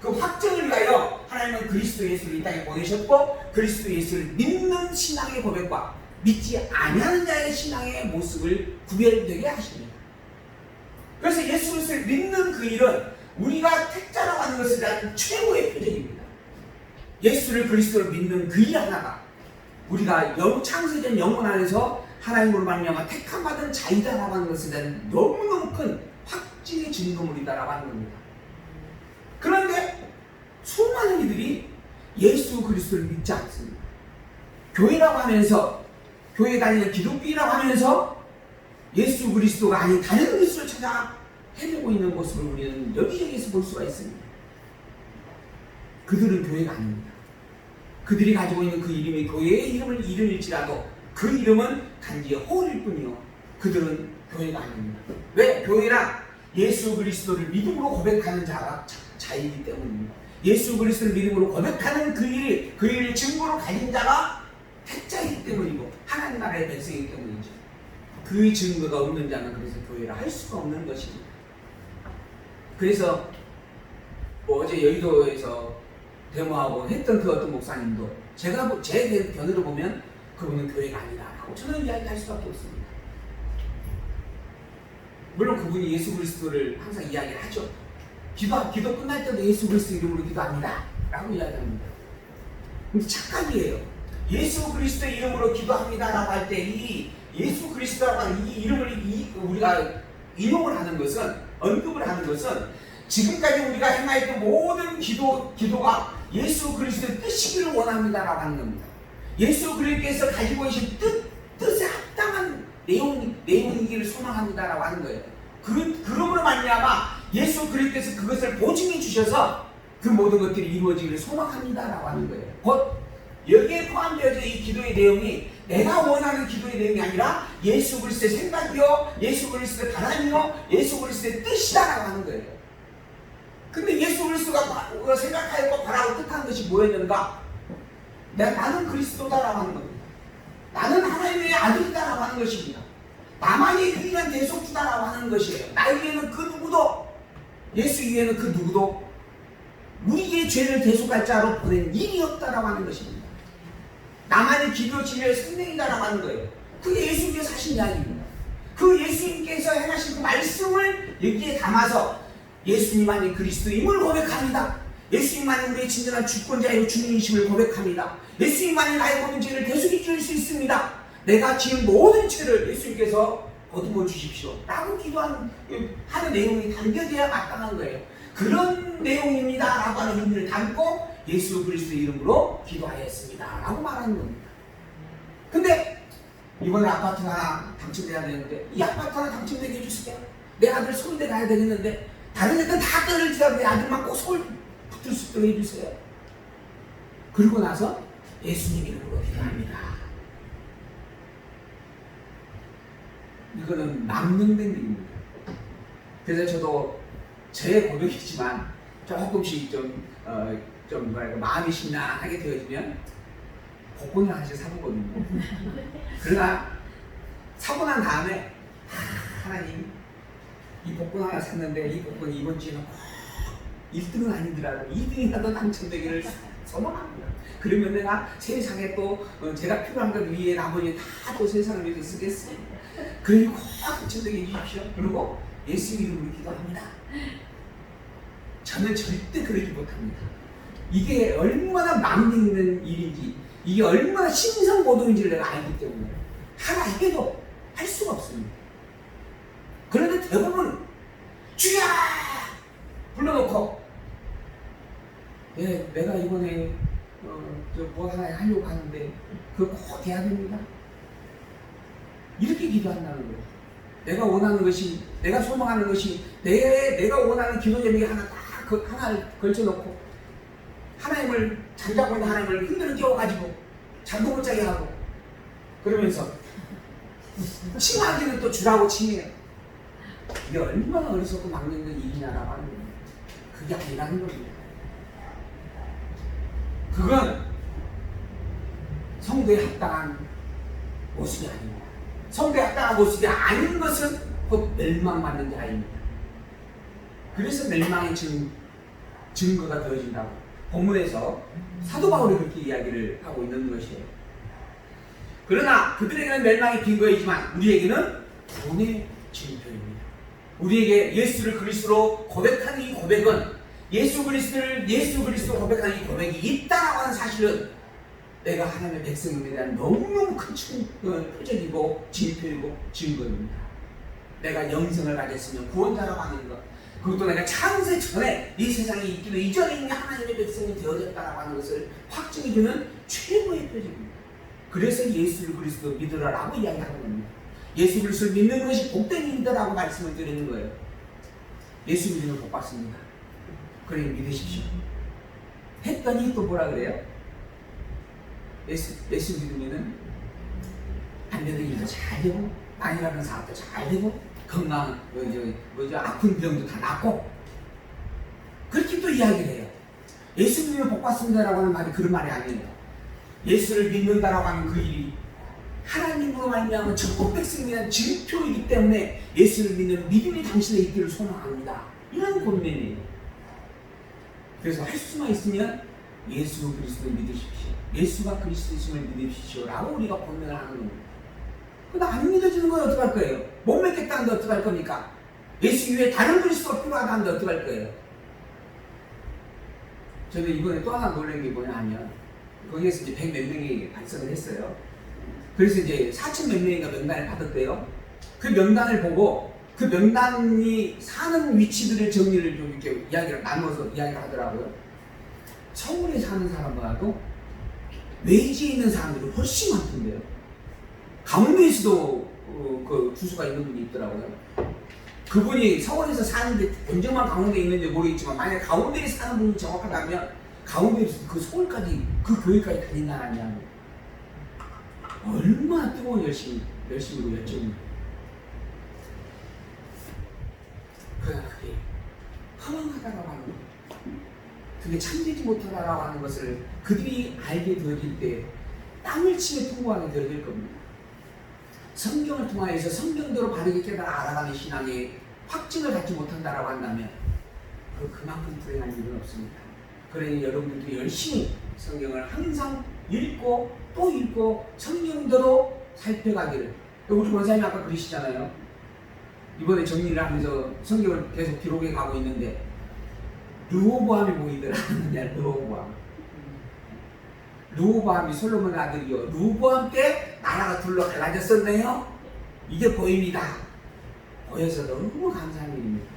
Speaker 1: 그 확증을 위하여 하나님은 그리스도 예수를 이 땅에 보내셨고, 그리스도 예수를 믿는 신앙의 고백과 믿지 아니하는 자의 신앙의 모습을 구별되게 하십니다. 그래서 예수 그리스도를 믿는 그 일은 우리가 택자라고 하는 것에 대한 최고의 표적입니다. 예수를 그리스도를 믿는 그 일 하나가 우리가 창세전 영혼 안에서 하나님으로 말미암아 택함받은 자이다라고 하는 것에 대한 너무너무 큰 확증의 증거물이다라고 하는 겁니다. 그런데 수많은 이들이 예수 그리스도를 믿지 않습니다. 교회라고 하면서, 교회 다니는 기독교라고 하면서 예수 그리스도가 아닌 다른 그리스도를 찾아 헤매고 있는 모습을 우리는 여기저기서 볼 수가 있습니다. 그들은 교회가 아닙니다. 그들이 가지고 있는 그 이름이 교회의 이름일지라도 그 이름은 단지 허울일 뿐이요, 그들은 교회가 아닙니다. 왜? 교회란 예수 그리스도를 믿음으로 고백하는 자이기 때문입니다. 예수 그리스도를 믿음으로 고백하는 그 일을 증거로 가진 자가 택자이기 때문이고 하나님 나라의 백성이기 때문이죠. 그 증거가 없는 자는 그래서 교회를 할 수가 없는 것입니다. 그래서 어제 여의도에서 데모하고 했던 그 어떤 목사님도 제 견해로 보면 그분은 교회가 아니다라고 저는 이야기할 수밖에 없습니다. 물론 그분이 예수 그리스도를 항상 이야기를 하죠. 기도 끝날 때도 예수 그리스도 이름으로 기도합니다 라고 이야기합니다. 근데 착각이에요. 예수 그리스도 이름으로 기도합니다 라고 할 때 이 예수 그리스도라고 하는 이 이름을 우리가 인용을 하는 것은, 언급을 하는 것은 지금까지 우리가 행하였던 모든 기도가 예수 그리스도의 뜻이기를 원합니다 라고 하는 겁니다. 예수 그리스도께서 가지고 계신 뜻에 합당한 내용이기를 소망합니다 라고 하는 거예요. 그러므로 말미암아 예수 그리스도께서 그것을 보증해 주셔서 그 모든 것들이 이루어지기를 소망합니다 라고 하는 거예요. 곧 여기에 포함되어져 이 기도의 내용이 내가 원하는 기도의 내용이 아니라 예수 그리스도의 생각이요, 예수 그리스도의 바람이요, 예수 그리스도의 뜻이다라고 하는 거예요. 근데 예수 그리스도가 생각하였고 바라고 뜻하는 것이 뭐였는가? 나는 그리스도다라고 하는 겁니다. 나는 하나님의 아들이다라고 하는 것입니다. 나만이 유일한 대속주다라고 하는 것이에요. 나 위에는 그 누구도, 예수 위에는 그 누구도 우리의 죄를 대속할 자로 보낸 일이 없다라고 하는 것입니다. 나만의 기도, 진리의 생명이다라고 하는 거예요. 그게 예수님께서 하신 이야기입니다. 그 예수님께서 행하신 그 말씀을 여기에 담아서 예수님만이 그리스도임을 고백합니다. 예수님만이 우리의 진정한 주권자이고 주님이심을 고백합니다. 예수님만이 나의 모든 죄를 대속해 줄 수 있습니다. 내가 지은 모든 죄를 예수님께서 거두어 주십시오 라고 기도하는 내용이 담겨져야 마땅한 거예요. 그런 내용입니다 라고 하는 의미를 담고 예수 그리스도의 이름으로 기도하였습니다 라고 말하는 겁니다. 근데 이번에 아파트 하나 당첨돼야 되는데 이 아파트 하나 당첨되게 해주세요. 내 아들 서울대 가야 되겠는데 다른 애들은 다 떨어지라고 내 아들만 꼭 서울 붙을 수 있도록 해주세요. 그리고 나서 예수님 이름으로 기도합니다. 이거는 망령된 일입니다. 그래서 저도 제 고백이지만 조금씩 마음이 심란하게 되어지면 복권을 하나씩 사보거든요. 그러나 사고 난 다음에 하나님 이 복권 하나 샀는데 이 복권이 이번 주에는 꼭 1등은 아니더라도 2등이라도 당첨되기를 소망합니다. 그러면 내가 세상에 또 제가 필요한 것 위에 나머지 다 또 세상을 위해서 쓰겠습니다. 그러니 꼭 당첨되게 해주십시오. 그리고 예수 이름으로 기도합니다. 저는 절대 그러지 못합니다. 이게 얼마나 망령 있는 일인지, 이게 얼마나 신성모독인지를 내가 알기 때문에 하나 해도 할 수가 없습니다. 그런데 대부분 주야 불러놓고 내가 이번에 뭐 하나 하려고 하는데 그거 꼭 돼야 됩니다. 이렇게 기도한다는 거예요. 내가 원하는 것이, 내가 소망하는 것이, 내가 원하는 기도 제목이 하나를 걸쳐놓고 하나님을 잠자고 있는 하나님을 흔들어 깨워가지고 잠도 못 자게 하고 그러면서 칭하기는 또 주라고 칭해요. 이게 얼마나 어리석고 막는 일이냐라고 하는 거예요. 그게 아니라는 겁니다. 그건 성도에 합당한 모습이 아닙니다. 성도에 합당한 모습이 아닌 것은 곧 멸망받는 자입니다. 그래서 멸망의 증거가 되어진다고 본문에서 사도 바울이 그렇게 이야기를 하고 있는 것이에요. 그러나 그들에게는 멸망의 빈거이지만 우리에게는 구원의 증표입니다. 우리에게 예수를 그리스도로 고백하는 이 고백은 예수 그리스도 고백하는 이 고백이 있다라고 하는 사실은 내가 하나님의 백성임에 대한 너무너무 큰 표적이고 징표이고 증거입니다. 내가 영생을 가졌으면 구원자라고 하는 것, 그것도 내가 창세 전에 이 세상에 있기도 이전에 이미 하나님의 백성이 되어졌다라고 하는 것을 확증해주는 최고의 표적입니다. 그래서 예수 그리스도 믿으라라고 이야기하는 겁니다. 예수 그리스도를 믿는 것이 복된 일이다라고 말씀을 드리는 거예요. 예수 믿으면 복 받습니다. 그래 믿으십시오. 했더니 또 뭐라 그래요? 예수 믿으면은 안 되는 일도 잘 되고, 아니라는 사업도 잘 되고, 건강, 아픈 병도 다 낫고, 그렇게 또 이야기를 해요. 예수 믿으면 복 받습니다라고 하는 말이 그런 말이 아니에요. 예수를 믿는다라고 하는 그 일이 하나님으로 말미암은 전국 백성에 대한 증표이기 때문에 예수를 믿는 믿음이 당신의 있기를 소망합니다. 이런 권면이에요. 그래서 할 수만 있으면 예수 그리스도를 믿으십시오. 예수가 그리스도이심을 믿으십시오라고 우리가 권면을 하는 겁니다. 근데 안 믿어지는 건 어떡할 거예요? 못 믿겠다는데 어떡할 겁니까? 예수 이외에 다른 그리스도가 필요하다는데 어떡할 거예요? 저는 이번에 또 하나 놀란 게 뭐냐 하면, 거기에서 이제 100 몇 명이 발성을 했어요. 그래서 이제 4천 몇 명인가 명단을 받았대요. 그 명단을 보고 그 명단이 사는 위치들을 정리를 좀 이렇게 이야기를 나눠서 이야기를 하더라고요. 서울에 사는 사람보다도 외지에 있는 사람들이 훨씬 많던데요. 강원도에서도 그 주소가 있는 분이 있더라고요. 그분이 서울에서 사는데 언제만 강원도에 있는지 모르겠지만, 만약에 강원도에 사는 분이 정확하다면 강원도에서 그 서울까지, 그 교회까지 다닌다는 이야기. 얼마나 뜨거운 열심으로 열정입니다. 그러나 그게 허망하다라고 하는 것, 그게 참되지 못하다라고 하는 것을 그들이 알게 되어질 때 땅을 치며 통과하게 되어질 겁니다. 성경을 통하여서 성경대로 바르게 깨달아 알아가는 신앙에 확증을 갖지 못한다라고 한다면 그만큼 불행한 일은 없습니다. 그러니 여러분들도 열심히 성경을 항상 읽고 또 읽고 성경대로 살펴가기를. 우리 권사님이 아까 그러시잖아요. 이번에 정리를 하면서 성경을 계속 기록해 가고 있는데 르호보암이 보이더라고요. 르호보암이 솔로몬의 아들이요, 르호보암 때 나라가 둘러 갈라졌었네요. 이게 보입니다. 보여서 너무 감사한 일입니다.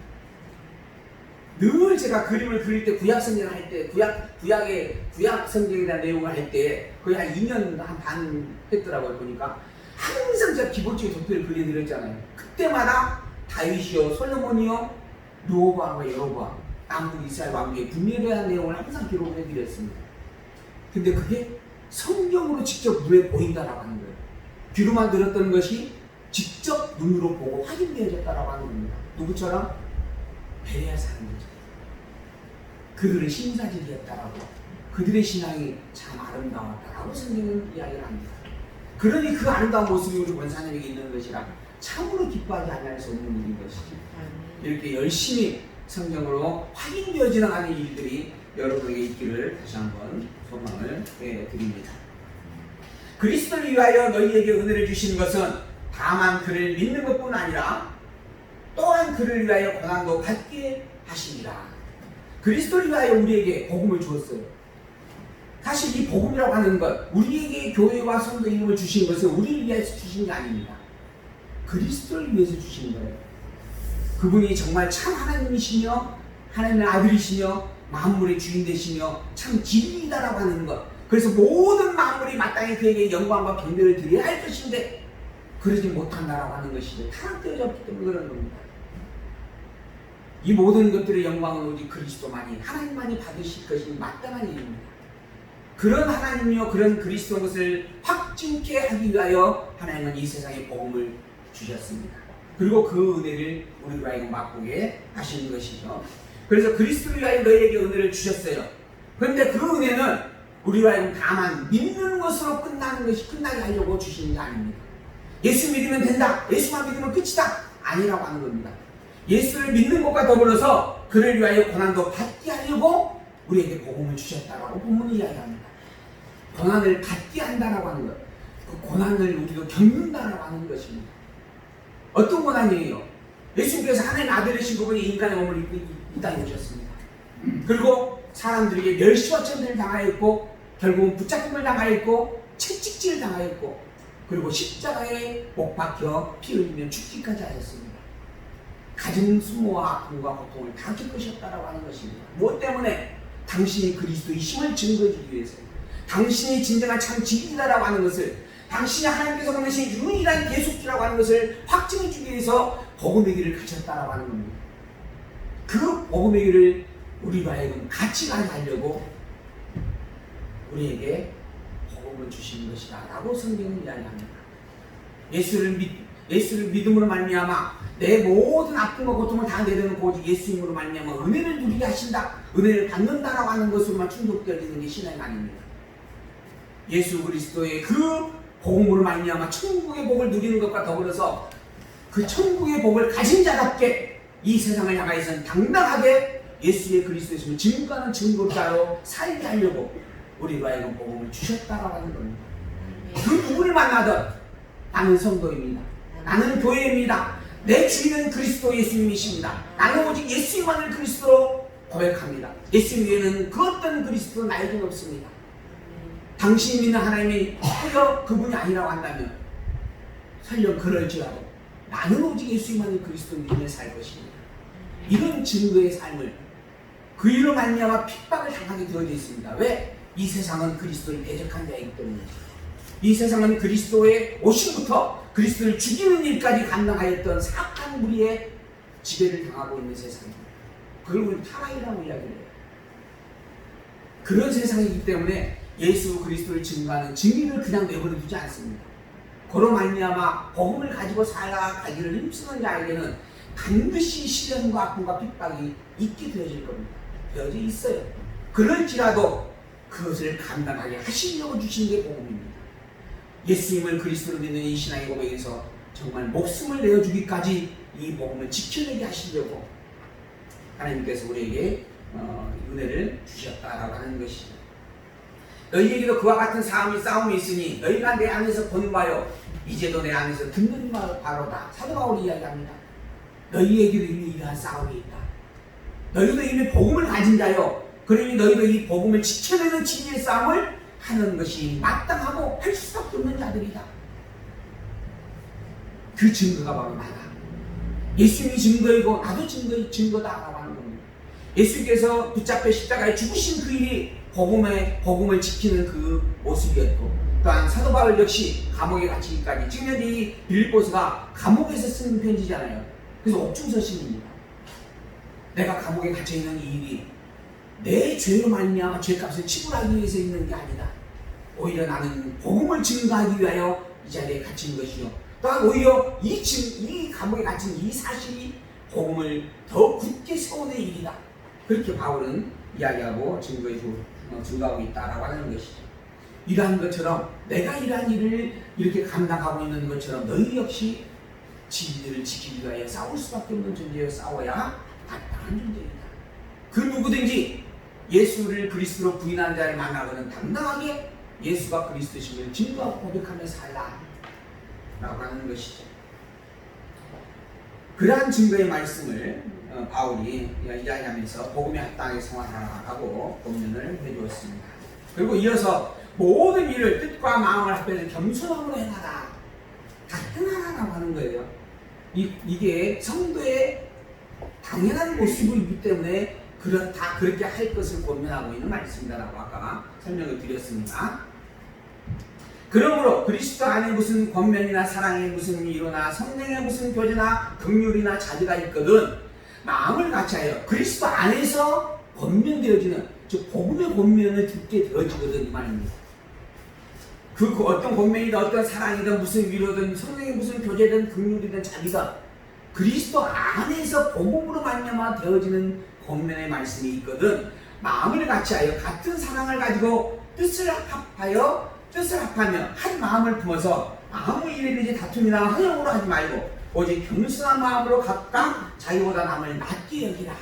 Speaker 1: 늘 제가 그림을 그릴 때, 구약 성경을 할 때, 구약 성경에 대한 내용을 할 때 거의 한 2년 반 했더라고요. 보니까 항상 제가 기본적인 도표를 그려드렸잖아요. 그때마다 다윗이요, 솔로몬이요, 르호보암과 여로보암, 남북 이스라엘 왕조의 분열에 대한 내용을 항상 기록해 드렸습니다. 근데 그게 성경으로 직접 눈에 보인다라고 하는 거예요. 귀로만 들었던 것이 직접 눈으로 보고 확인되어졌다라고 하는 겁니다. 누구처럼? 베레아 사람들처럼. 그들의 신사질이었다라고, 그들의 신앙이 참 아름다웠다라고 성경은 이야기를 합니다. 그러니 그 아름다운 모습이 우리 권사님에게 있는 것이라 참으로 기뻐하지 않을 수 없는 일인 것이지. 이렇게 열심히 성경으로 확인되어지는 하는 일들이 여러분에게 있기를 다시 한번 소망을 드립니다. 그리스도를 위하여 너희에게 은혜를 주시는 것은 다만 그를 믿는 것뿐 아니라 또한 그를 위하여 고난도 받게 하십니다. 그리스도를 위하여 우리에게 복음을 주었어요. 사실 이 복음이라고 하는 것, 우리에게 교회와 성도 이름을 주신 것은 우리를 위해서 주신 게 아닙니다. 그리스도를 위해서 주신 거예요. 그분이 정말 참 하나님이시며 하나님의 아들이시며 만물의 주인 되시며 참 진리이다라고 하는 것, 그래서 모든 만물이 마땅히 그에게 영광과 경배를 드려야 할 것인데 그러지 못한다라고 하는 것이죠. 타락되어졌기 때문에 그런 겁니다. 이 모든 것들의 영광은 오직 그리스도만이, 하나님만이 받으실 것이 마땅한 일입니다. 그런 하나님이요, 그런 그리스도 것을 확증케 하기 위하여 하나님은 이 세상에 복음을 주셨습니다. 그리고 그 은혜를 우리로 하여금 맛보게 하시는 것이죠. 그래서 그리스도를 위하여 너희에게 은혜를 주셨어요. 그런데 그 은혜는 우리로 하여금 다만 믿는 것으로 끝나게 하려고 주시는 게 아닙니다. 예수 믿으면 된다, 예수만 믿으면 끝이다, 아니라고 하는 겁니다. 예수를 믿는 것과 더불어서 그를 위하여 고난도 받게 하려고 우리에게 복음을 주셨다라고 본문이 이야기합니다. 고난을 받게 한다라고 하는 것, 그 고난을 우리도 겪는다라고 하는 것입니다. 어떤 고난이에요? 예수님께서 하나님의 아들이신 그분이 인간의 몸을 이 땅에 오셨습니다. 그리고 사람들에게 멸시와 천대를 당하였고 결국은 붙잡힘을 당하였고 채찍질을 당하였고 그리고 십자가에 못 박혀 피 흘리며 죽기까지 하셨습니다. 가진 수모와 아픔과 고통을 다 겪으셨다라고 하는 것입니다. 무엇 때문에? 당신이 그리스도이심을 증거해 주기 위해서, 당신이 진정한 참 진리다라고 하는 것을, 당신이 하나님께서 보내신 유일한 계속주라고 하는 것을 확증해 주기 위해서 복음의 길을 가졌다라고 하는 겁니다. 그 복음의 길을 우리로 하여금 같이 가려고 우리에게 복음을 주시는 것이다 라고 성경은 이야기합니다. 예수를 믿음으로 말미암아 내 모든 아픔과 고통을 다 내려놓고 오직 예수님으로 말미암아 은혜를 누리게 하신다, 은혜를 받는다라고 하는 것으로만 충족되어지는 게 신앙이 아닙니다. 예수 그리스도의 그 복음으로 말미암아 천국의 복을 누리는 것과 더불어서 그 천국의 복을 가진 자답게 이 세상을 향하여서는 당당하게 예수의 그리스도의 증거하는 증거자로 살게 하려고 우리로 하여금 복음을 주셨다라고 하는 겁니다. 그 누구를 만나든 나는 성도입니다, 나는 교회입니다, 내 주인은 그리스도 예수님이십니다, 나는 오직 예수님만을 그리스도로 고백합니다. 예수님 외에는 그 어떤 그리스도 나에게는 없습니다. 당신이 믿는 하나님이 허여 그분이 아니라고 한다면 설령 그럴지라도 나는 오직 예수님만을 그리스도 믿으며 살 것입니다. 이런 증거의 삶을 그 일로 말미암아 핍박을 당하게 되어 있습니다. 왜? 이 세상은 그리스도를 대적한 자이기 때문이죠. 이 세상은 그리스도의 오심부터 그리스도를 죽이는 일까지 감당하였던 사악한 무리의 지배를 당하고 있는 세상입니다. 그걸 우리 타락이라고 이야기를 해요. 그런 세상이기 때문에 예수 그리스도를 증거하는 증인을 그냥 내버려 두지 않습니다. 그로 말미암아 복음을 가지고 살아가기를 힘쓰는 자에게는 반드시 시련과 아픔과 핍박이 있게 되어질 겁니다. 되어져 있어요. 그럴지라도 그것을 감당하게 하시려고 주신 게 복음입니다. 예수님을 그리스도로 믿는 이 신앙의 고백에서 정말 목숨을 내어주기까지 이 복음을 지켜내게 하시려고 하나님께서 우리에게 은혜를 주셨다라고 하는 것이죠. 너희에게도 그와 같은 싸움이 있으니 너희가 내 안에서 보는 바요 이제도 내 안에서 듣는 바로다. 사도 바울이 이야기합니다. 너희에게도 이미 이러한 싸움이 있다. 너희도 이미 복음을 가진 자요, 그러니 너희도 이 복음을 지켜내는 진리의 싸움을 하는 것이 마땅하고 할 수밖에 없는 자들이다. 그 증거가 바로 나다. 예수님이 증거이고 나도 증거다라고 하는 겁니다. 예수님께서 붙잡혀 십자가에 죽으신 그 일이 복음을 지키는 그 모습이었고, 또한 사도 바울 역시 감옥에 갇히기까지, 지금 현재 이 빌립보서가 감옥에서 쓰는 편지잖아요. 그래서 옥중서신입니다. 내가 감옥에 갇혀있는 이 일이 내 죄로 말미암아 죄값을 지불하기 위해서 있는 게 아니다. 오히려 나는 복음을 증거하기 위하여 이 자리에 갇힌 것이요, 또한 오히려 이 감옥에 갇힌 이 사실이 복음을 더 굳게 세우는 일이다. 그렇게 바울은 이야기하고 증거하고 있다라고 하는 것이죠. 이러한 것처럼 내가 이러한 일을 이렇게 감당하고 있는 것처럼 너희 역시 진리를 지키기 위하여 싸울 수밖에 없는 존재여 싸워야 마땅한 존재이다. 그 누구든지 예수를 그리스도로 부인하는 자를 만나거든 당당하게 예수가 그리스도심을 증거하고 고백하며 살라 라고 하는 것이죠. 그러한 증거의 말씀을 바울이 이야기하면서 복음에 합당하게 생활하라고 본문을 해주었습니다. 그리고 이어서 모든 일을 뜻과 마음을 합해서 겸손함으로 행하라, 다 행하라라고 하는 거예요. 이게 성도의 당연한 모습이기 때문에 다 그렇게 할 것을 권면하고 있는 말씀이다라고 아까 설명을 드렸습니다. 그러므로 그리스도 안에 무슨 권면이나 사랑의 무슨 위로나 성령의 무슨 교제나 긍휼이나 자비가 있거든 마음을 같이하여 그리스도 안에서 권면되어지는, 즉 복음의 권면을 듣게 되어지거든 이 말입니다. 그 어떤 권면이든 어떤 사랑이든 무슨 위로든 성령의 무슨 교제든 긍휼이든 자비든 그리스도 안에서 복음으로 말미암아 되어지는 권면의 말씀이 있거든 마음을 같이하여 같은 사랑을 가지고 뜻을 합하며 한 마음을 품어서 아무 일이든지 다툼이나 허영으로 하지 말고 오직 겸손한 마음으로 각각 자기보다 남을 낮게 여기라.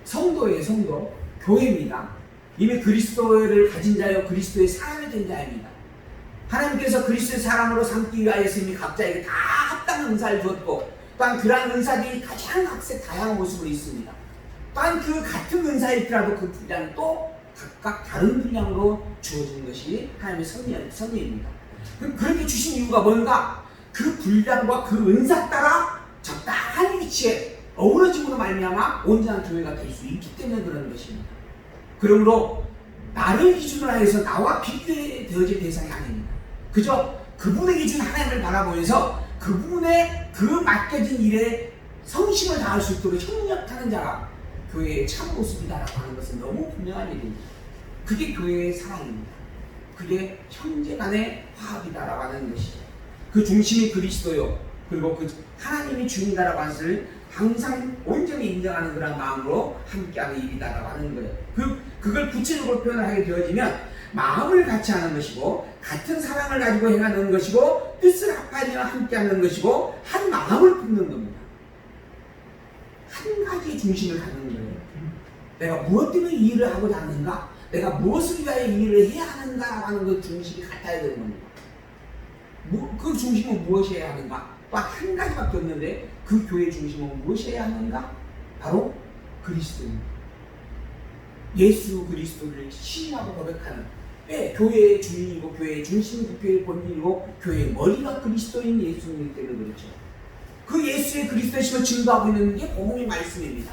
Speaker 1: 성도예요. 성도, 교회입니다. 이미 그리스도를 가진 자여 그리스도의 사람이 된 자입니다. 하나님께서 그리스도의 사람으로 삼기 위하여서 이미 각자에게 다 합당한 은사를 주었고, 또한 그러한 은사들이 가장 각색 다양한 모습으로 있습니다. 또한 그 같은 은사일지라도 그 분량이 또 각각 다른 분량으로 주어지는 것이 하나님의 섭리입니다. 그렇게 주신 이유가 뭔가? 그 분량과 그 은사 따라 적당한 위치에 어우러짐으로 말미암아 온전한 교회가 될 수 있기 때문에 그런 것입니다. 그러므로 나를 기준으로 해서 나와 비교되어질 대상이 아닙니다. 그저 그분의 기준 하나님을 바라보면서 그분의 그 맡겨진 일에 성심을 다할 수 있도록 협력하는 자가 교회의 참 모습이다라고 하는 것은 너무 분명한 일입니다. 그게 교회의 사랑입니다. 그게 형제 간의 화합이다라고 하는 것이죠. 그 중심이 그리스도요. 그리고 그 하나님이 주인다라고 하는 것을 항상 온전히 인정하는 그런 마음으로 함께하는 일이다라고 하는 거예요. 그걸 구체적으로 표현하게 되어지면 마음을 같이 하는 것이고 같은 사랑을 가지고 행하는 것이고 뜻을 합하며 함께하는 것이고 한 마음을 품는 겁니다. 한 가지의 중심을 갖는 거예요. 내가 무엇 때문에 이 일을 하고자 하는가? 내가 무엇을 위하여 이 일을 해야 하는가라고 하는 그 중심이 같아야 되는 겁니다. 그 중심은 무엇이어야 하는가? 딱 한 가지밖에 없는데 그 교회의 중심은 무엇이어야 하는가? 바로 그리스도입니다. 예수 그리스도를 신하고 고백하는 교회의 주인이고 교회의 중심이고 교회의 본인이고 교회의 머리가 그리스도인 예수님이기 때문에 그렇죠. 그 예수의 그리스도심을 증거하고 있는 게 복음의 말씀입니다.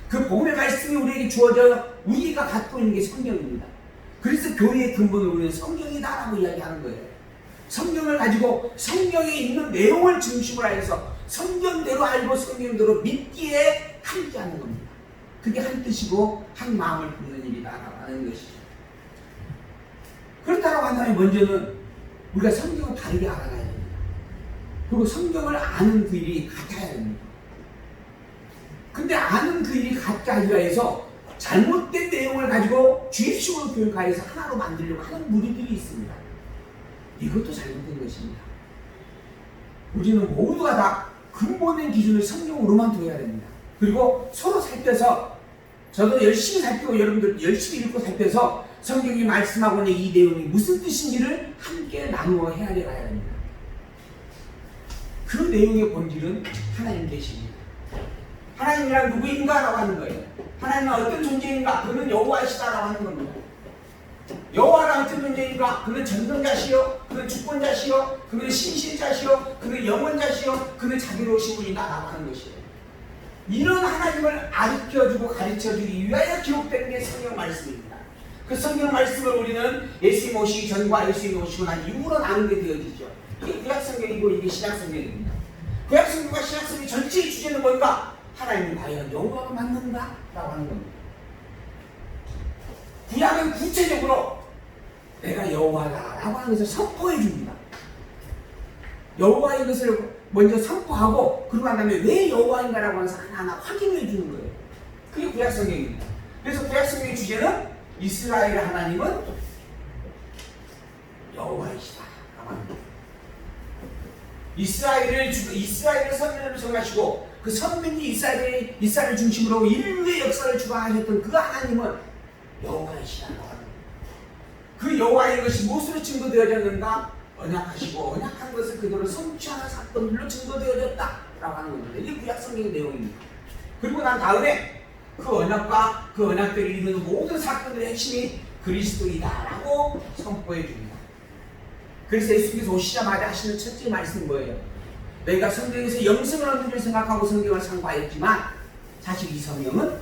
Speaker 1: 그 복음의 말씀이 우리에게 주어져 우리가 갖고 있는 게 성경입니다. 그래서 교회의 근본을 우리는 성경이다라고 이야기하는 거예요. 성경을 가지고 성경에 있는 내용을 중심으로 해서 성경대로 알고 성경대로 믿기에 함께하는 겁니다. 그게 한 뜻이고 한 마음을 품는 일이다라고 하는 것이죠. 그렇다고 한다면 먼저는 우리가 성경을 바르게 알아가야 됩니다. 그리고 성경을 아는 그 일이 같아야 됩니다. 근데 아는 그 일이 같아야 해서 잘못된 내용을 가지고 주입식으로 교육하여서 하나로 만들려고 하는 무리들이 있습니다. 이것도 잘못된 것입니다. 우리는 모두가 다 근본된 기준을 성경으로만 둬야 됩니다. 그리고 서로 살펴서 저도 열심히 살피고 여러분들 열심히 읽고 살펴서 성경이 말씀하고 있는 이 내용이 무슨 뜻인지를 함께 나누어 헤아려 가야 합니다. 그 내용의 본질은 하나님 계십니다. 하나님이란 누구인가? 라고 하는 거예요. 하나님은 어떤 존재인가? 그는 여호와이시다라고 하는 겁니다. 여호와가 어떤 존재인가? 그는 전능자시요, 그는 주권자시요, 그는 신실자시요, 그는 영원자시요, 그는 자비로우신 분이다라고 하는 것이에요. 이런 하나님을 가르쳐주고 가르쳐주기 위하여 기록된 게 성경 말씀입니다. 그 성경 말씀을 우리는 예수님 오시기 전과 예수님 오시고 난 이후로 나누게 되어지죠. 이게 구약성경이고 이게 신약성경입니다. 구약성경과 신약성경 전체의 주제는 뭔가? 하나님이 과연 여호와가 맞는가? 라고 하는 겁니다. 구약은 구체적으로 내가 여호와다 라고 하는 것을 선포해 줍니다. 여호와의 것을 먼저 선포하고 그러고 난 다음에 왜 여호와인가 라고 하면서 하나하나 확인해 주는 거예요. 그게 구약성경입니다. 그래서 구약성경의 주제는 이스라엘 하나님은 여호와이시다 라고 합니다. 이스라엘을 선민으로 정하시고 그 선민이 이스라엘을 중심으로 인류의 역사를 주관하셨던 그 하나님은 여호와이시라고 합니다. 그 여호와의 것이 무엇으로 증거되어졌는가? 언약하시고 언약한 것을 그대로 성취하는 사건들로 증거되어졌다라고 하는 겁니다. 이게 구약성경의 내용입니다. 그리고 난 다음에 그 언약과 그 언약들을 이루는 모든 사건들의 핵심이 그리스도이다라고 선포해 줍니다. 그래서 예수님께서 오시자마자 하시는 첫째 말씀은 뭐예요? 너희가 성경에서 영생을 얻는 줄 생각하고 성경을 상고하였지만 사실 이 성경은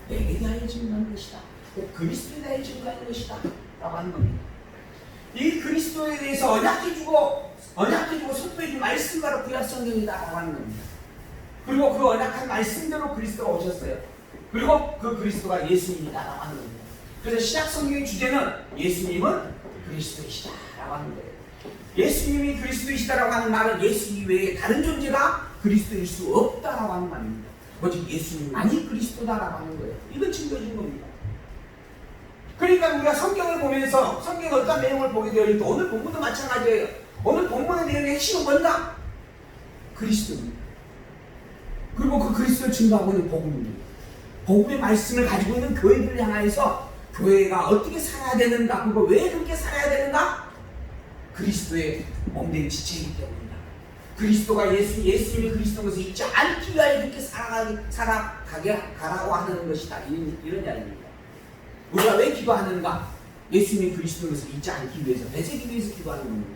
Speaker 1: 내게 대하여 증거하는 것이다. 그리스도에 대하여 증거하는 것이다 라고 하는 겁니다. 이 그리스도에 대해서 언약해주고 선포해준 말씀 바로 구약성경이다 라고 하는 겁니다. 그리고 그 언약한 말씀대로 그리스도가 오셨어요. 그리고 그 그리스도가 예수님이다 라고 하는 겁니다. 그래서 신약성경의 주제는 예수님은 그리스도이시다 라고 하는 거예요. 예수님이 그리스도이시다라고 하는 말은 예수님 외에 다른 존재가 그리스도일 수 없다라고 하는 말입니다. 오직 예수님만이 그리스도다라고 하는 거예요. 이건 증거해준 겁니다. 그러니까 우리가 성경을 보면서 성경의 어떤 내용을 보게 되어 오늘 본문도 마찬가지예요. 오늘 본문의 내용의 핵심은 뭔가? 그리스도입니다. 그리고 그 그리스도를 증거하고 있는 복음입니다. 복음의 말씀을 가지고 있는 교회들을 향해서 교회가 어떻게 살아야 되는가, 그리고 왜 그렇게 살아야 되는가? 그리스도의 몸된 지체이기 때문이다. 그리스도가 예수님이 그리스도인 것을 잊지 않기 위하여 그렇게 살아가게 가라고 하는 것이다. 이런 이야기입니다. 우리가 왜 기도하는가? 예수님이 그리스도인 것을 잊지 않기 위해서, 되새기기 위해서 기도하는 겁니다.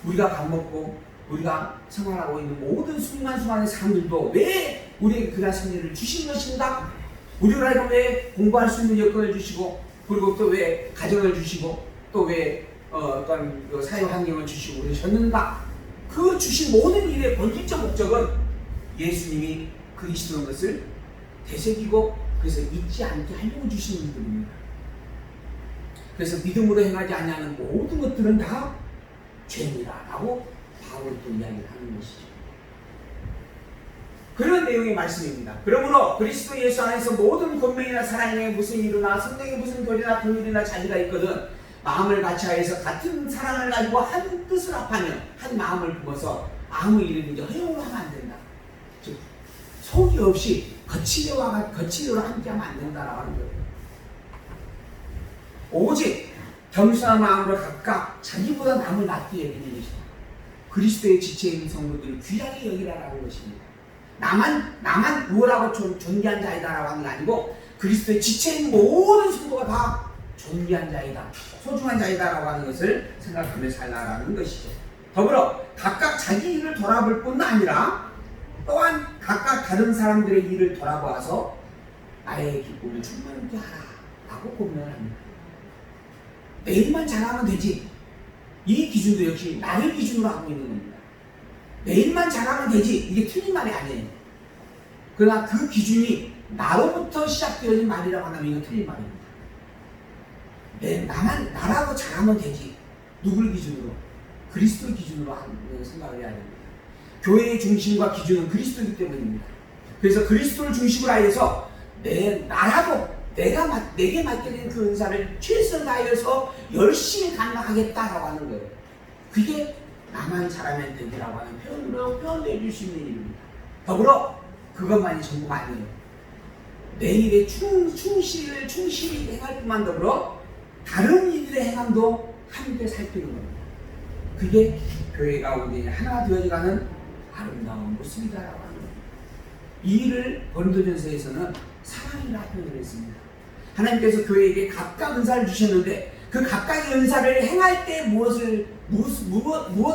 Speaker 1: 우리가 밥 먹고 우리가 생활하고 있는 모든 수많은 사람들도 왜 우리에게 그런 승리를 주신 것인가? 우리가 왜 공부할 수 있는 여건을 주시고, 그리고 또 왜 가정을 주시고, 또 왜 어떤 사회 환경을 주시고 그러셨는가? 그 주신 모든 일의 본질적 목적은 예수님이 그리스도인 것을 되새기고, 그래서 잊지 않게 하려고 주신 일들입니다. 그래서 믿음으로 행하지 아니하는 모든 것들은 다 죄니라라고 바울이 또 이야기를 하는 것이죠. 그런 내용의 말씀입니다. 그러므로 그리스도 예수 안에서 모든 권명이나 사랑에 무슨 일이나 성령에 무슨 교리나 긍휼이나 자비가 있거든 마음을 같이하여서 같은 사랑을 가지고 한 뜻을 합하며 한 마음을 품어서 아무 일이든지 허용을 하면 안 된다. 즉 속이 없이 거칠려로 함께하면 안 된다라고 하는 거예요. 오직 겸손한 마음으로 각각 자기보다 남을 낮게 여기는 것이다. 그리스도의 지체인 성도들을 귀하게 여기라라는 것입니다. 나만 우월하고 존귀한 자이다라고 하는 게 아니고 그리스도의 지체인 모든 성도가 다 존귀한 자이다, 소중한 자이다라고 하는 것을 생각하며 살라라는 것이죠. 더불어 각각 자기 일을 돌아볼 뿐 아니라 또한 각각 다른 사람들의 일을 돌아보아서 나의 기쁨을 충만케 하라라고 고민을 합니다. 내 일만 잘하면 되지. 이 기준도 역시 나를 기준으로 하고 있는 겁니다. 내 일만 잘하면 되지. 이게 틀린 말이 아니에요. 그러나 그 기준이 나로부터 시작되어진 말이라고 하면 이건 틀린 말입니다. 나라고 잘하면 되지. 누구를 기준으로? 그리스도를 기준으로 하는 생각을 해야 됩니다. 교회의 중심과 기준은 그리스도이기 때문입니다. 그래서 그리스도를 중심으로 하여서 내게 맡겨진 그 은사를 최선을 다하여서 열심히 감당하겠다라고 하는 거예요. 그게 나만 잘하면 되기라고 하는 표현으로 표현해 줄 수 있는 일입니다. 더불어 그것만이 전부가 아니에요. 내 일에 충실히 행할 뿐만 더불어 다른 일들의 행함도 함께 살피는 겁니다. 그게 교회 가운데 하나 되어져가는 아름다운 모습이다라고 하는 겁니다. 이 일을 고린도전서에서는 사랑이라 표현을 했습니다. 하나님께서 교회에게 각각 은사를 주셨는데 그 각각의 은사를 행할 때 무엇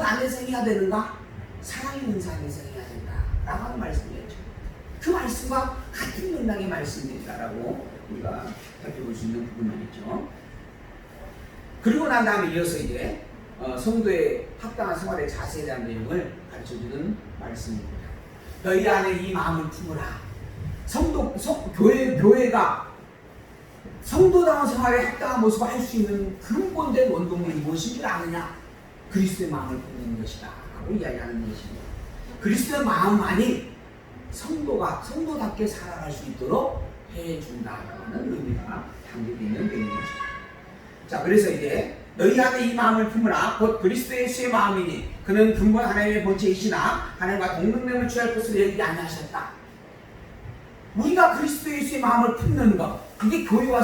Speaker 1: 안에서 해야 되는가? 사랑의 은사 안에서 해야 된다라고 하는 말씀이었죠. 그 말씀과 같은 맥락의 말씀이다라고 우리가 살펴볼 수 있는 부분이겠죠. 그리고 난 다음에 이어서 이제 성도의 합당한 생활의 자세에 대한 내용을 가르쳐주는 말씀입니다. 너희 안에 이 마음을 품으라. 교회가 성도다운 생활에 합당한 모습을 할 수 있는 근본된 원동력이 무엇인지 아느냐? 그리스도의 마음을 품는 것이다 라고 이야기하는 것입니다. 그리스도의 마음만이 성도답게 살아갈 수 있도록 해준다라는 의미가 담겨져 있는 내용이죠. 자, 그래서 이제 너희 안에 이 마음을 품으라. 곧 그리스도 예수의 마음이니 그는 근본 하나님의 본체이시나 하나님과 동등됨을 취할 것을 여기지 아니하셨다. 우리가 그리스도 예수의 마음을 품는 것, 그게 교회와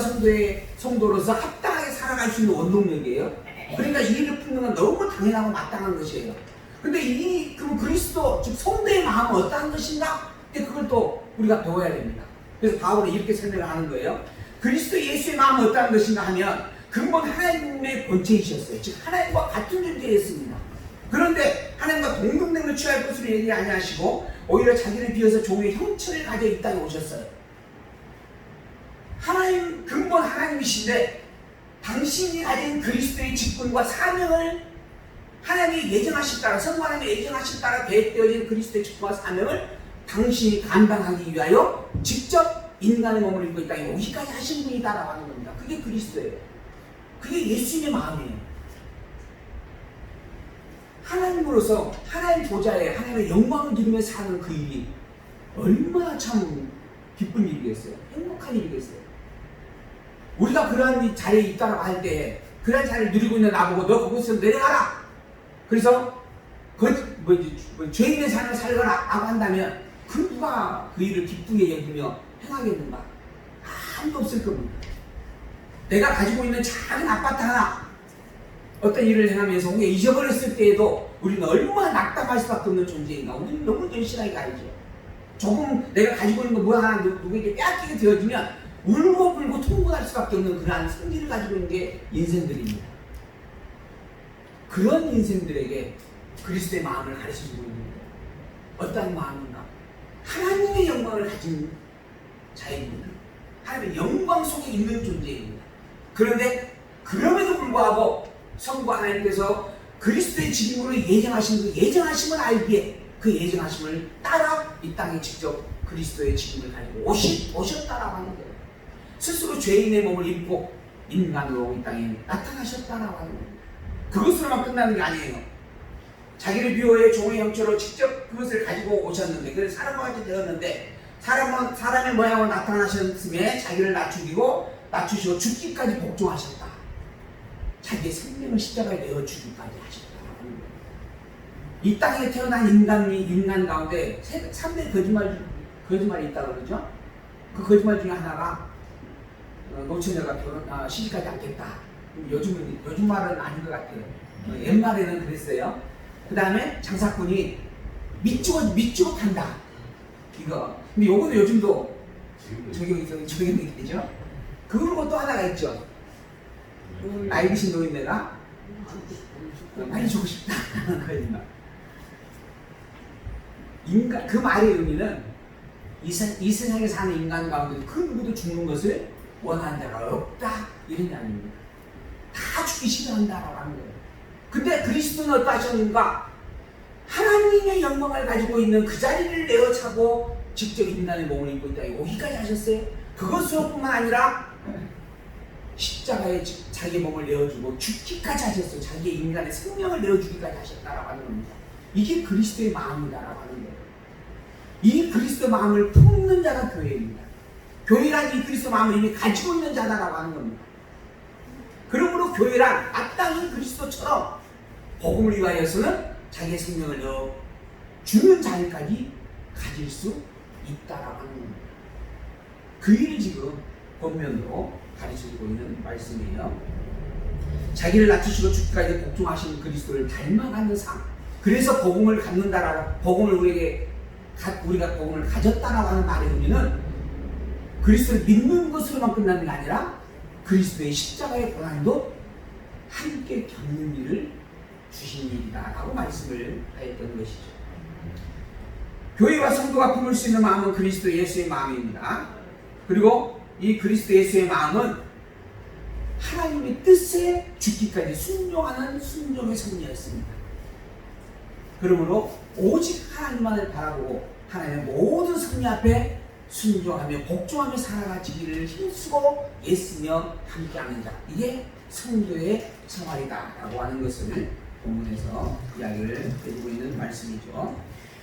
Speaker 1: 성도로서 합당하게 살아갈 수 있는 원동력이에요. 그러니까 이 일을 품는 건 너무 당연하고 마땅한 것이에요. 근데 그럼 그리스도, 즉 성도의 마음은 어떠한 것인가? 그걸 또 우리가 배워야 됩니다. 그래서 바울은 이렇게 설명을 하는 거예요. 그리스도 예수의 마음은 어떠한 것인가 하면 근본 하나님의 본체이셨어요. 즉 하나님과 같은 존재였습니다. 그런데 하나님과 동등됨을 취할 것으로 얘기 아니하시고 오히려 자기를 비워서 종의 형체를 가져 이 땅에 오셨어요. 근본 하나님이신데 당신이 가진 그리스도의 직분과 사명을 하나님이 예정하신 따라, 성부 하나님이 예정하신 따라 계획되어진 그리스도의 직분과 사명을 당신이 감당하기 위하여 직접 인간의 몸을 입고 이 땅에 오기까지 하신 분이다라고 하는 겁니다. 그게 그리스도예요. 그게 예수님의 마음이에요. 하나님으로서 하나님 보좌에 하나님의 영광을 누리며 사는 그 일이 얼마나 참 기쁜 일이겠어요. 행복한 일이겠어요. 우리가 그러한 자리에 있다라고 할 때 그러한 자리를 누리고 있는 나보고 너 거기서 내려가라. 그래서 죄인의 삶을 살거라 라고 한다면 누가 그 일을 기쁘게 여기며 행하겠는가? 아무도 없을 겁니다. 내가 가지고 있는 작은 아파트 하나 어떤 일을 행하면서 혹은 잊어버렸을 때에도 우리는 얼마나 낙담할 수밖에 없는 존재인가. 우리는 너무 절실하게 알죠. 조금 내가 가지고 있는 거 뭐 하나 누구에게 빼앗기게 되어지면 울고 불고 통곡할 수밖에 없는 그러한 성질을 가지고 있는 게 인생들입니다. 그런 인생들에게 그리스도의 마음을 가르쳐주고 있는 거예요. 어떠한 마음인가? 하나님의 영광을 가진 자입니다. 하나님의 영광 속에 있는 존재입니다. 그런데 그럼에도 불구하고 성부 하나님께서 그리스도의 직임으로 예정하심을 알기에 그 예정하심을 따라 이 땅에 직접 그리스도의 직임을 가지고 오셨다라고 하는 거예요. 스스로 죄인의 몸을 입고 인간으로 이 땅에 나타나셨다라고 하는 거예요. 그것으로만 끝나는 게 아니에요. 자기를 비호해 종의 형체로 직접 그것을 가지고 오셨는데, 그래서 사람과 같이 되었는데, 사람의 모양으로 나타나셨음에 자기를 낮추시고 죽기까지 복종하셨다. 자기의 생명을 십자가에 내어 주기까지 하셨다. 이 땅에 태어난 인간 가운데 3대 거짓말이 있다고 그러죠. 그 거짓말 중에 하나가 노처녀가 시집가지 않겠다. 요즘 말은 아닌 것 같아요. 옛말에는 그랬어요. 그 다음에 장사꾼이 밑주고 판다. 이거. 근데 요거는 요즘도 적용이 되죠. 그리고 또 하나가 있죠. 나이 드신 노인네가 빨리 주고 싶다. 그 말의 의미는 이 세상에 사는 인간 가운데 그 누구도 죽는 것을 원하는 자가 없다. 이런 양입니다. 다 죽기 싫어한다라고 하는 거예요. 근데 그리스도는 어떠하셨는가? 하나님의 영광을 가지고 있는 그 자리를 내어차고 직접 인간의 몸을 입고 있다. 여기까지 하셨어요. 그것뿐만 아니라 십자가에 자기 몸을 내어주고 죽기까지 하셨어요. 자기의 인간의 생명을 내어주기까지 하셨다라고 하는 겁니다. 이게 그리스도의 마음이다라고 하는 거예요. 이 그리스도 마음을 품는 자가 교회입니다. 교회란 이 그리스도 마음을 이미 가지고 있는 자다라고 하는 겁니다. 그러므로 교회란 마땅히 그리스도처럼 복음을 위하여서는 자기의 생명을 넣어 주는 자리까지 가질 수 있다라고 하는 겁니다. 그 일을 지금 본면으로 가르쳐주고 있는 말씀이에요. 자기를 낮추시고 죽기까지 복종하시는 그리스도를 닮아가는 삶. 그래서 복음을 갖는다라고, 우리가 복음을 가졌다라고 하는 말의 의미는 그리스도를 믿는 것으로만 끝나는 게 아니라 그리스도의 십자가의 고난도 함께 겪는 일을 주신 일이다라고 말씀을 하였던 것이죠. 교회와 성도가 품을 수 있는 마음은 그리스도 예수의 마음입니다. 그리고 이 그리스도 예수의 마음은 하나님의 뜻에 죽기까지 순종하는 순종의 섭리였습니다. 그러므로 오직 하나님만을 바라보고 하나님의 모든 섭리 앞에 순종하며 복종하며 살아가기를 힘쓰고 애쓰며 함께하는 자, 이게 성도의 생활이다라고 하는 것을 본문에서 이야기를 해주고 있는 말씀이죠.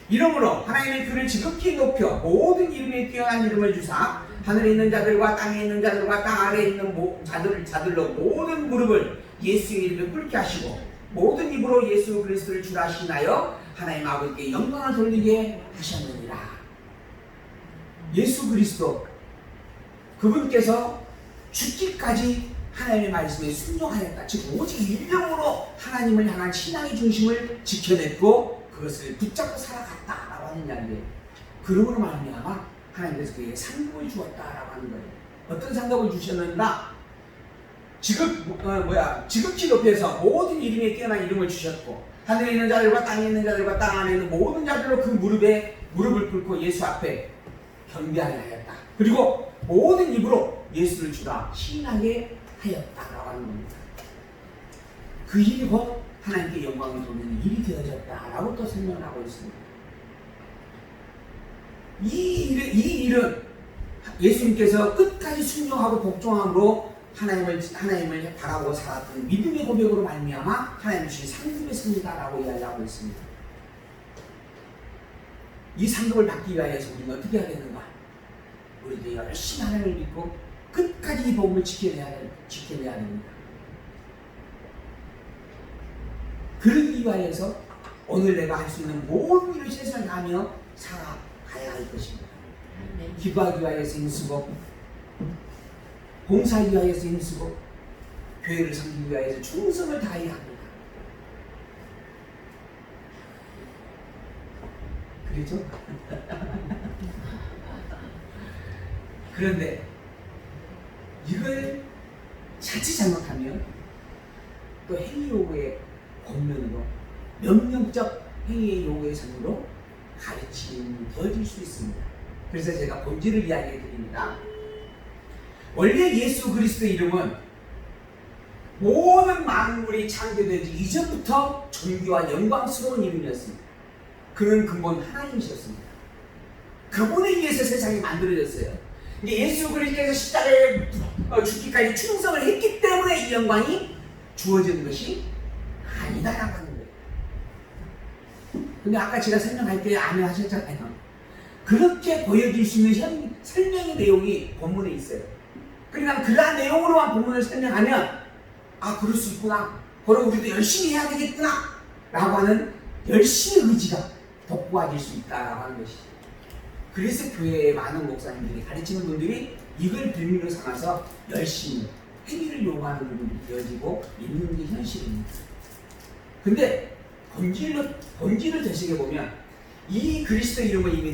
Speaker 1: 이러므로 하나님의 그를 지극히 높여 모든 이름에 뛰어난 이름을 주사 하늘에 있는 자들과 땅에 있는 자들과 땅 아래에 있는 자들로 모든 무릎을 예수의 이름에 꿇게 하시고 모든 입으로 예수 그리스도를 주라 하시나요 하나님 아버지께 영광을 돌리게 하셨느니라. 예수 그리스도 그분께서 죽기까지 하나님의 말씀에 순종하였다. 즉 오직 일념으로 하나님을 향한 신앙의 중심을 지켜냈고 그것을 붙잡고 살아갔다라고 하는 이야기예요. 그러므로 말미암아 하나님께서 그에게 상급을 주었다라고 하는 거예요. 어떤 상급을 주셨는가? 지극히 높여서 모든 이름에 뛰어난 이름을 주셨고 하늘에 있는 자들과 땅에 있는 자들과 땅 안에 있는 모든 자들로 그 무릎을 꿇고 예수 앞에 경배하게 하였다. 그리고 모든 입으로 예수를 주라 시인하게 하였다라고 하는 겁니다. 그 일이 곧 하나님께 영광을 돌리는 일이 되어졌다라고 또 설명을 하고 있습니다. 이 일은 예수님께서 끝까지 순종하고 복종함으로 하나님을 바라보고 살았던 믿음의 고백으로 말미암아 하나님 주신 상급의 승리다라고 이야기하고 있습니다. 이 상급을 받기 위하여서 우리는 어떻게 해야 되는가? 우리도 열심히 하나님을 믿고 끝까지 이 복음을 지켜내야 됩니다. 그러기 위하여서 오늘 내가 할 수 있는 모든 일을 최선을 다하며 살아가야 할 것입니다. 기도하기 위하여서 힘쓰고 봉사하기 위하여서 힘쓰고 교회를 섬기기 위하여서 충성을 다해야 합니다. 그렇죠? 그런데 이걸 자칫 잘못하면 또 행위 요구의 권면으로 명령적 행위의 요구의 선으로 가르침이 되어질 수 있습니다. 그래서 제가 본질을 이야기해 드립니다. 원래 예수 그리스도의 이름은 모든 만물이 창조되기 이전부터 존귀와 영광스러운 이름이었습니다. 그는 근본 하나님이셨습니다. 그분에 의해서 세상이 만들어졌어요. 예수 그리스도께서 십자가에 죽기까지 충성을 했기 때문에 이 영광이 주어지는 것이 아니다라고 하는 거예요. 근데 아까 제가 설명할 때 아멘 하셨잖아요. 그렇게 보여질 수 있는 설명의 내용이 본문에 있어요. 그러니까 그러한 내용으로만 본문을 설명하면 아, 그럴 수 있구나. 그럼 우리도 열심히 해야 되겠구나. 라고 하는 열심의 의지가 돋보아질 수 있다라고 하는 것이죠. 그래서 교회의 많은 목사님들이 가르치는 분들이 이걸 빌미로 삼아서 열심히 행위를 요구하는 부분이 되어지고 있는 게 현실입니다. 근데 본질을 되새겨보면 이 그리스도 이름은 이미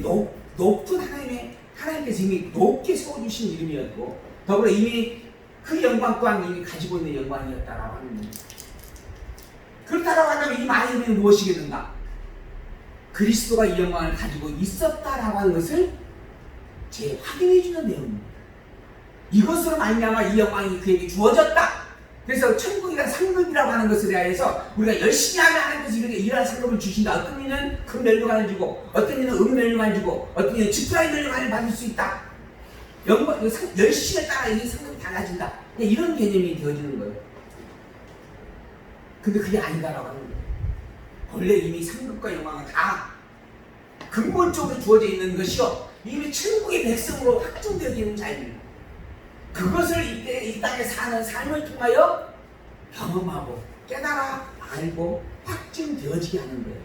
Speaker 1: 높은 하나님께서 이미 높게 세워주신 이름이었고 더불어 이미 그 영광 또한 이미 가지고 있는 영광이었다라고 하는 겁니다. 그렇다고 한다면 이 많은 의미는 무엇이겠는가? 그리스도가 이 영광을 가지고 있었다라고 하는 것을 재확인해주는 내용입니다. 이것으로 말미암아 이 영광이 그에게 주어졌다. 그래서 천국이란 상급이라고 하는 것에 대하여서 우리가 열심히 하면 하나님께서 이렇게 이러한 상급을 주신다. 어떤 이는 금 멸류관을 주고 어떤 이는 은 멸류관을 주고 어떤 이는 지푸라기 멸류관을 받을 수 있다. 열심에 따라 이 상급이 달라진다. 이런 개념이 되어지는 거예요. 근데 그게 아니다라고 하는 거예요. 원래 이미 상급과 영광은 다 근본적으로 주어져 있는 것이요 이미 천국의 백성으로 확정되어지는 자입니다. 그것을 이 땅에 사는 삶을 통하여 경험하고 깨달아 알고 확증되어지게 하는 거예요.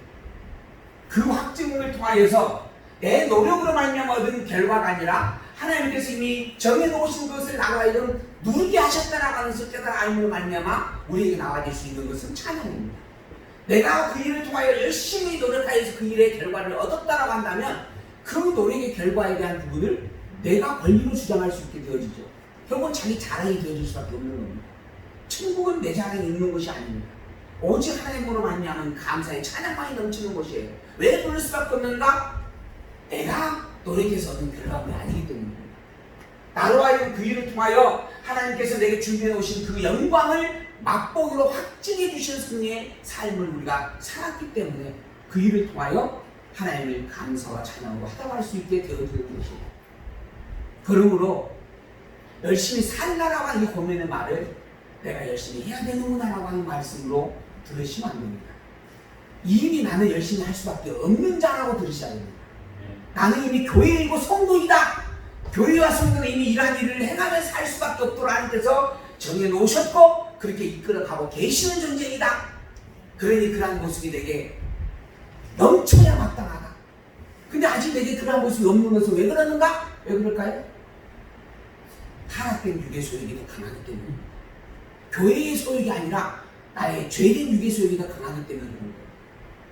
Speaker 1: 그 확증을 통하여서 내 노력으로 말미암아 얻은 결과가 아니라 하나님께서 이미 정해놓으신 것을 나와이든 누리게 하셨다라고 하는 것을 깨달아 알므로 말미암아 우리에게 나와질 수 있는 것은 찬양입니다. 내가 그 일을 통하여 열심히 노력하여서 그 일의 결과를 얻었다라고 한다면 그 노력의 결과에 대한 부분을 내가 권리로 주장할 수 있게 되어지죠. 결국은 자기 자랑이 되어질 수밖에 없는 겁니다. 천국은 내 자랑이 있는 것이 아닙니다. 오직 하나님으로 말미암은 감사의 찬양만이 넘치는 곳이에요. 왜 그럴 수밖에 없는가? 내가 노력해서 얻은 결과물이 아니기 때문입니다. 나로 하여금 그 일을 통하여 하나님께서 내게 준비해 오신 그 영광을 맛보기로 확증해 주신 승리의 삶을 우리가 살았기 때문에 그 일을 통하여 하나님을 감사와 찬양으로 하다할 수 있게 되어지는 것입니다. 그러므로 열심히 살라라고 하는 이 고민의 말을 내가 열심히 해야 되는구나 라고 하는 말씀으로 들으시면 안 됩니다. 이미 나는 열심히 할 수밖에 없는 자라고 들으셔야 됩니다. 나는 이미 교회이고 성도이다. 교회와 성도는 이미 이러한 일을 행하면서 살 수밖에 없도록 하나님께서 정해놓으셨고 그렇게 이끌어가고 계시는 존재이다. 그러니 그러한 모습이 내게 넘쳐야 마땅하다. 근데 아직 내게 그러한 모습이 없는 것은 왜 그러는가? 왜 그럴까요? 타락된 육의 소욕이 더 강하기 때문에 교회의 소욕이 아니라 나의 죄된 육의 소욕이 더 강하기 때문에 그런 거예요.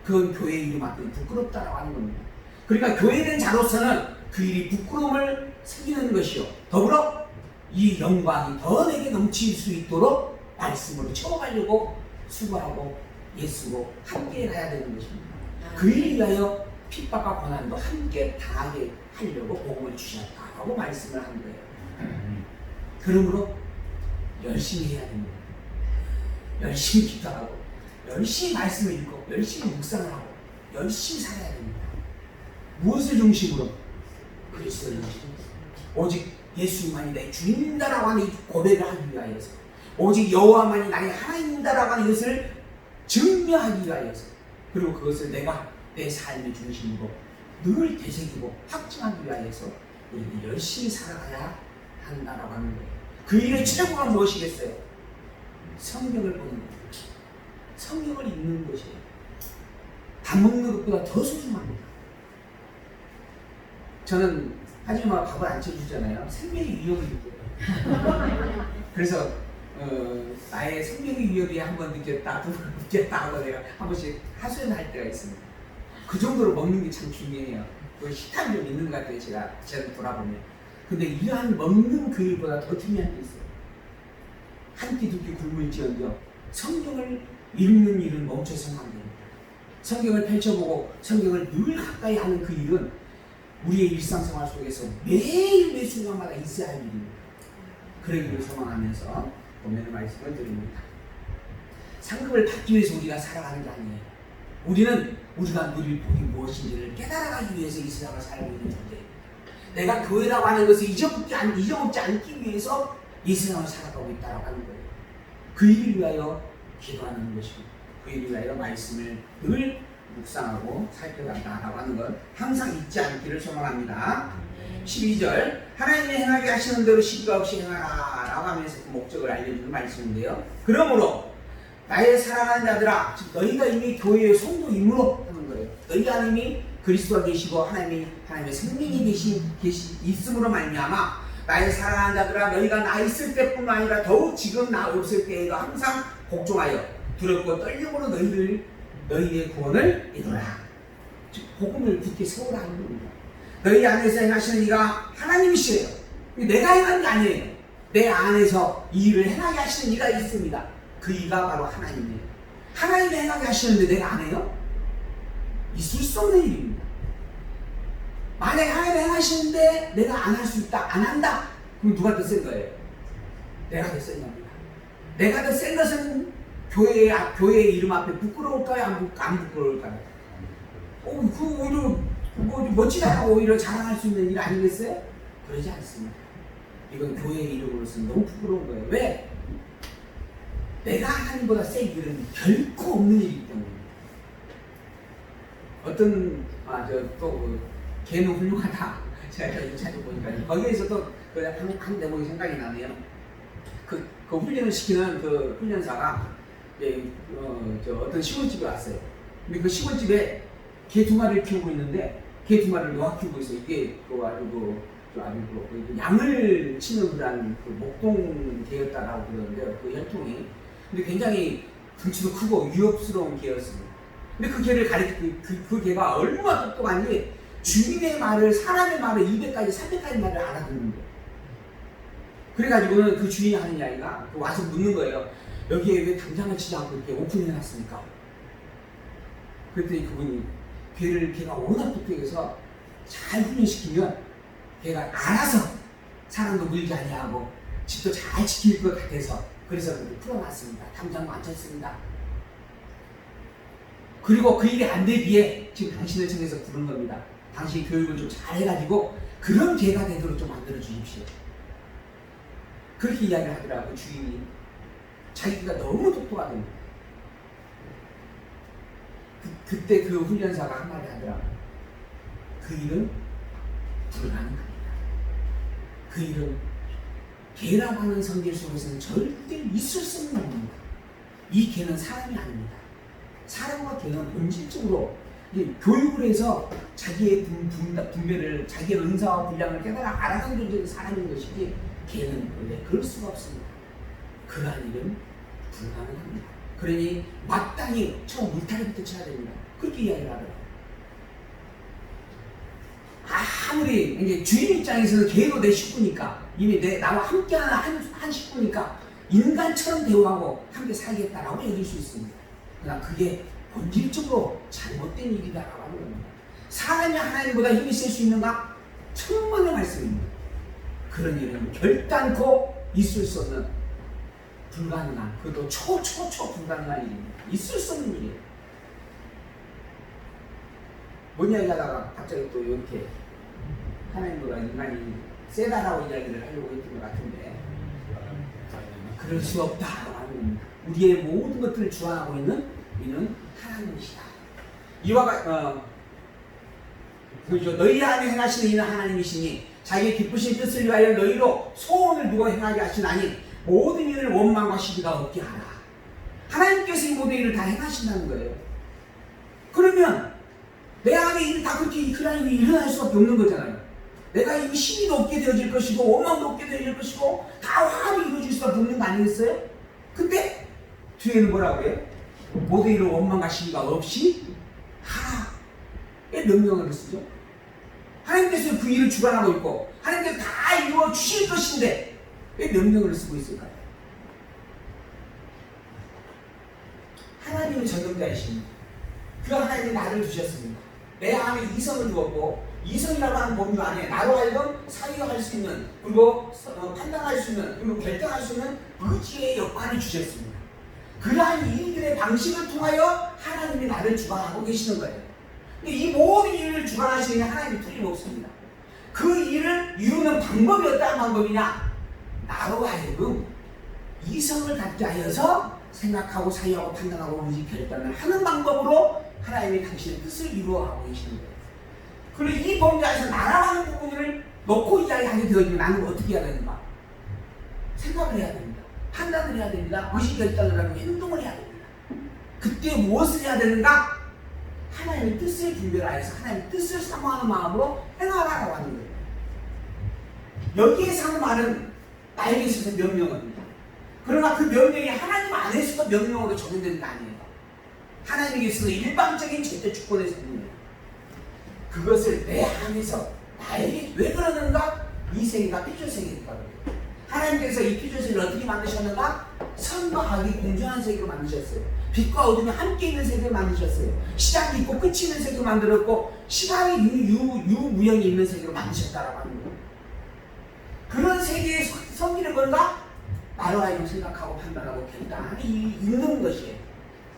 Speaker 1: 그건 교회의 일만큼 부끄럽다라고 하는 겁니다. 그러니까 교회된 자로서는 그 일이 부끄러움을 새기는 것이요 더불어 이 영광이 더 내게 넘칠 수 있도록 말씀으로 채워가려고 수고하고 애쓰고 함께 가야 되는 것입니다. 그 일을 위하여 핍박과 고난도 함께 당하게 하려고 복음을 주셨다라고 말씀을 한 거예요. 그러므로 열심히 해야 됩니다. 열심히 기도하고 열심히 말씀을 읽고 열심히 묵상을 하고 열심히 살아야 됩니다. 무엇을 중심으로? 그리스도를 중심으로. 오직 예수만이 내 주인이다라고 하는 이 고백을 하기 위하여서 오직 여호와만이 나의 하나님이다라고 하는 것을 증명하기 위하여서 그리고 그것을 내가 내 삶의 중심으로 늘 되새기고 확증하기 위하여서 우리는 열심히 살아가야 한다라고 하는 거예요. 그 일의 최고가 무엇이겠어요? 성경을 보는 겁니다. 성경을 읽는 것이에요. 밥 먹는 것보다 더 소중합니다. 저는 하지만 밥을 안 쳐주잖아요. 생명의 위협을 느껴요. 그래서 나의 생명의 위협이 한 번 느꼈다, 두 번 느꼈다 하고 내가 한 번씩 하소연할 때가 있습니다. 그 정도로 먹는 게 참 중요해요. 그 식탐이 좀 있는 것 같아요. 제가 돌아보면. 근데 이러한 먹는 그 일보다 더 중요한 게 있어요. 한 끼 두 끼 굶을지언정 성경을 읽는 일은 멈춰서는 안 됩니다. 성경을 펼쳐보고 성경을 늘 가까이 하는 그 일은 우리의 일상생활 속에서 매일 매 순간마다 있어야 할 일입니다. 그러기를 소망하면서 오늘의 말씀을 드립니다. 상급을 받기 위해서 우리가 살아가는 게 아니에요. 우리는 우리가 누릴 복이 무엇인지를 깨달아가기 위해서 이 세상을 살고 있는 존재입니다. 내가 교회라고 하는 것을 잊어먹지 않기 위해서 이 세상을 살아가고 있다고 하는 거예요. 그 일을 위하여 기도하는 것이고 그 일을 위하여 말씀을 늘 묵상하고 살펴간다라고 하는 것 항상 잊지 않기를 소망합니다. 12절 하나님이 행하게 하시는 대로 시기가 없이 행하라 라고 하면서 그 목적을 알려주는 말씀인데요. 그러므로 나의 사랑하는 자들아, 즉 너희가 이미 교회의 성도임으로 하는 거예요. 너희가 이미 그리스도가 계시고 하나님의 생명이 있음으로 말미암아 나의 사랑하는 자들아, 너희가 나 있을 때뿐만 아니라 더욱 지금 나 없을 때에도 항상 복종하여 두렵고 떨림으로 너희의 구원을 이루라. 즉 복음을 굳게 세우라 하는 겁니다. 너희 안에서 행하시는 이가 하나님이시래요. 내가 행하는 게 아니에요. 내 안에서 이 일을 행하게 하시는 이가 있습니다. 그 이가 바로 하나님이에요. 하나님이 행하게 하시는데 내가 안 해요? 있을 수 없는 일입니다. 만약에 하나님이 행하시는데 내가 안 할 수 있다, 안 한다, 그럼 누가 더 센 거예요? 내가 더 센 겁니다. 내가 더 센 것은 교회의 이름 앞에 부끄러울까요? 안 부끄러울까요? 그 오히려 멋지다고 오히려 자랑할 수 있는 일 아니겠어요? 그러지 않습니다. 이건 교회의 이름으로서는 너무 부끄러운 거예요. 왜? 내가 하나님보다 센 일은 결코 없는 일이기 때문에. 어떤 걔는 훌륭하다. 제가 이거 찾아보니까 거기에서도 한 대목이 생각이 나네요. 그 훈련을 시키는 그 훈련사가 어떤 시골집에 왔어요. 근데 그 시골집에 개 두 마리를 키우고 있는데 개 두 마리를 놓아 키우고 있어요. 이게 양을 치는 그런 목동 개였다라고 그러는데요. 그 혈통이. 근데 굉장히 덩치도 크고 위협스러운 개였습니다. 근데 그 개를 그 개가 얼마나 똑똑한지 주인의 말을, 사람의 말을 200가지, 300가지 말을 알아듣는 거예요. 그래가지고는 그 주인이 하는 이야기가 와서 묻는 거예요. 여기에 왜 당장을 치지 않고 이렇게 오픈해놨습니까? 그랬더니 그분이 걔가 워낙 똑똑해서 잘 훈련시키면 걔가 알아서 사람도 물지 아니하고 집도 잘 지킬 것 같아서 그래서 그렇게 풀어놨습니다. 당장 안 쳤습니다. 그리고 그 일이 안 되기에 지금 당신을 통해서 부른 겁니다. 당신이 교육을 좀 잘 해가지고 그런 개가 되도록 좀 만들어 주십시오. 그렇게 이야기를 하더라고요. 그 주인이. 자기가 너무 똑똑하답니다. 그때 그 훈련사가 한마디 하더라고요. 그 일은 불가능합니다. 그 일은 개라고 하는 성질 속에서는 절대 있을 수 없는 겁니다. 이 개는 사람이 아닙니다. 사람과 개는 본질적으로 교육을 해서 자기의 분배를, 자기의 은사와 분량을 깨달아 알아가는 존재는 사람인 것이지 개는 원래 그럴 수가 없습니다. 그러한 일은 불가능합니다. 그러니 마땅히 처음 물타기부터 쳐야 됩니다. 그렇게 이야기를 하더라고요. 아무리 이제 주인 입장에서는 개도 내 식구니까 이미 나와 함께하는 한 식구니까 인간처럼 대우하고 함께 살겠다라고 얘기할 수 있습니다. 그러나 그게 본질적으로 잘못된 일이다라고 하는 겁니다. 사람이 하나님보다 힘이 셀 수 있는가? 천만의 말씀입니다. 그런 일은 결단코 있을 수 없는 불가능한, 그것도 불가능한 일입니다. 있을 수 없는 일이에요. 뭔 이야기 하다가 갑자기 또 이렇게 하나님보다 인간이 세다라고 이야기를 하려고 했던 것 같은데 그럴 수 없다라고 하는 겁니다. 우리의 모든 것들을 주관하고 있는 이는 하나님이시다. 너희 안에 행하시는 이는 하나님이시니 자기의 기쁘신 뜻을 위하여 너희로 소원을 두고 행하게 하시나니 모든 일을 원망과 시비가 없게 하라. 하나님께서 이 모든 일을 다 행하신다는 거예요. 그러면 내 안에 일이 다 그렇게 그런 일이 일어날 수밖에 없는 거잖아요. 내가 이미 시비도 없게 되어질 것이고 원망도 없게 되어질 것이고 다 화합이 이루어질 수밖에 없는 거 아니겠어요? 근데 뒤에는 뭐라고 해요? 모든 일을 원망과 시비가 없이 하라. 왜 명령어를 쓰죠? 하나님께서 그 일을 주관하고 있고 하나님께서 다 이루어 주실 것인데 왜 명령어를 쓰고 있을까요? 하나님은 전능자이십니다. 그 하나님이 나를 주셨습니다. 내 안에 이성을 두었고 이성이라고 하는 범위 안에 나로 하여금 사유할 수 있는 그리고 판단할 수 있는 그리고 결정할 수 있는 의지의 역할을 주셨습니다. 그러한 일들의 방식을 통하여 하나님이 나를 주관하고 계시는 거예요. 이 모든 일을 주관하시는 하나님이 틀림없습니다. 그 일을 이루는 방법이 어떠한 방법이냐? 나로 하여금 이성을 갖게 하여서 생각하고 사유하고 판단하고 의지 결단을 하는 방법으로 하나님이 당신의 뜻을 이루어가고 계시는 거예요. 그리고 이 범죄에서 나라는 부분을 놓고 이야기하게 되어지면 나는 어떻게 해야 되는가? 생각을 해야 됩니다. 판단을 해야 됩니다. 의지 결단을 하고 행동을 해야 됩니다. 그때 무엇을 해야 되는가? 하나님의 뜻을 분별하여서 하나님의 뜻을 사모하는 마음으로 행하라고 하는 거예요. 여기에서 하는 말은 나에게 있어서 명령입니다. 그러나 그 명령이 하나님 안에서도 명령으로 적용되는 게 아니에요. 하나님에게 있어서 일방적인 절대 주권의 생명이에요. 그것을 내 안에서 나에게 왜 그러는가? 이 세계가 피조 세계니까 그래요. 하나님께서 이 피조 세계를 어떻게 만드셨는가? 선과 악이 공존한 세계로 만드셨어요. 빛과 어둠이 함께 있는 세계를 만드셨어요. 시작이 있고 끝이 있는 세계로 만들었고 시간이 유무형이 있는 세계로 만드셨다라고 하는 거예요. 그런 세계에 섬기는 건가? 나로 하여금 생각하고 판단하고 결단하는 일이 있는 것이에요.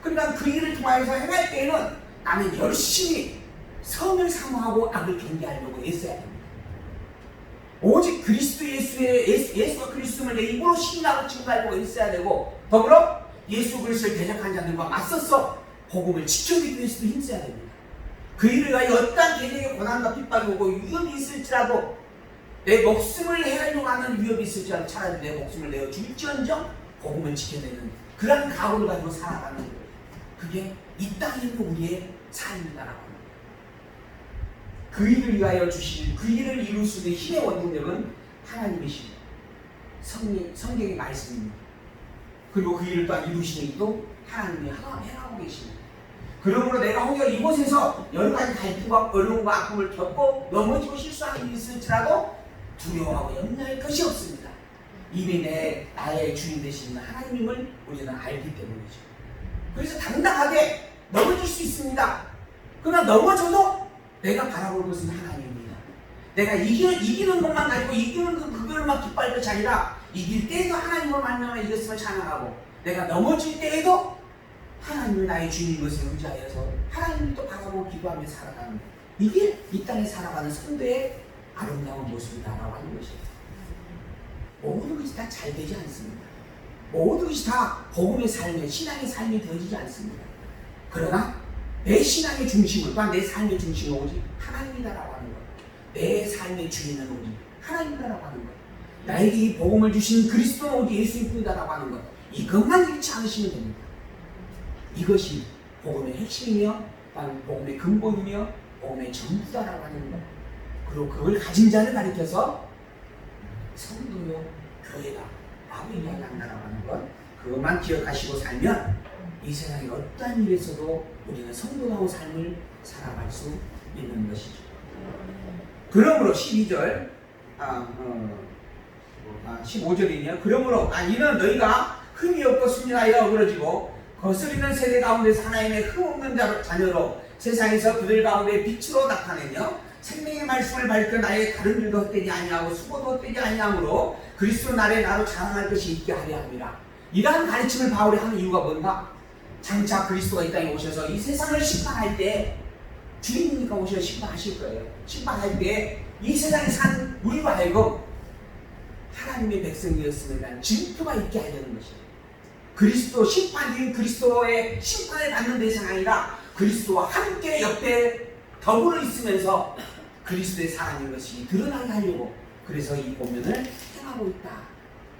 Speaker 1: 그러니까 그 일을 통해서 행할 때에는 나는 열심히 성을 사모하고 악을 경계하려고 애써야 됩니다. 오직 그리스도 예수와 그리스도를 내 입으로 신뢰하고 증거하려고 애써야 되고 더불어 예수 그리스도를 대적한 자들과 맞서서 복음을 지켜내기 위해서도 힘써야 됩니다. 그 일을 위하여 어떠한 개인에게 고난과 핍박이 오고 위험이 있을지라도 내 목숨을 해하려고 하는 위협이 있을지라도 차라리 내 목숨을 내어 줄지언정 복음을 지켜내는 그런 각오를 가지고 살아가는 거예요. 그게 이 땅에 있는 우리의 삶이다라고 합니다. 그 일을 위하여 주실 그 일을 이룰 수 있는 힘의 원동력은 하나님이십니다. 성경의 말씀입니다. 그리고 그 일을 또한 이루시는 이도 하나님이 행하고 계십니다. 그러므로 내가 혹여 이곳에서 여러 가지 갈등과 어려움과 아픔을 겪고 넘어지고 실수하는 일이 있을지라도 두려워하고 염려할 것이 없습니다. 이미 나의 주인 되시는 하나님을 우리는 알기 때문이죠. 그래서 당당하게 넘어질 수 있습니다. 그러나 넘어져도 내가 바라볼 것은 하나님입니다. 내가 이기는 것만 가지고 이기는 그걸만 기뻐할 것이 아니라 이길 때에도 하나님을 만나면 이겼음을 찬양하고 내가 넘어질 때에도 하나님을 나의 주인인 것을 의지하여서 하나님을 또 바라보고 기도하며 살아가는 것. 이게 이 땅에 살아가는 성도의 아름다운 모습이다라고 하는 것이에요. 모든 것이 다 잘 되지 않습니다. 모든 것이 다 복음의 삶에 신앙의 삶이 되어지지 않습니다. 그러나 내 신앙의 중심은 또한 내 삶의 중심은 오직 하나님이다라고 하는 것. 내 삶의 주인은 오직 하나님이다라고 하는 것. 나에게 이 복음을 주신 그리스도는 오직 예수님뿐이다라고 하는 것. 이것만 잃지 않으시면 됩니다. 이것이 복음의 핵심이며 또한 복음의 근본이며 복음의 전부다라고 하는 것. 그리고 그걸 가진 자를 가리켜서 성도요 교회다 라고 이야기한다라고 하는 것. 그것만 기억하시고 살면 이 세상의 어떠한 일에서도 우리는 성도다운 삶을 살아갈 수 있는 것이죠. 그러므로 12절 15절이네요. 그러므로 이는 너희가 흠이 없고 순진하여 어그러지고 거스리는 세대 가운데서 하나님의 흠없는 자녀로 세상에서 그들 가운데 빛으로 나타내며 생명의 말씀을 밝혀 나의 다른 일도 헛되지 아니하고 수고도 헛되지 아니하므로 그리스도 날에 나로 자랑할 것이 있게 하려 합니다. 이러한 가르침을 바울이 하는 이유가 뭔가? 장차 그리스도가 이 땅에 오셔서 이 세상을 심판할 때 주님이니까 오셔서 심판하실 거예요. 심판할 때 이 세상에 산 우리로 하여금 하나님의 백성이었음에 대한 증표가 있게 하려는 것이에요. 그리스도 심판인 그리스도의 심판을 받는 대상이 아니라 그리스도와 함께 옆에 더불어 있으면서 그리스도의 사랑인 것이 드러나게 하려고 그래서 이 본면을 행하고 있다.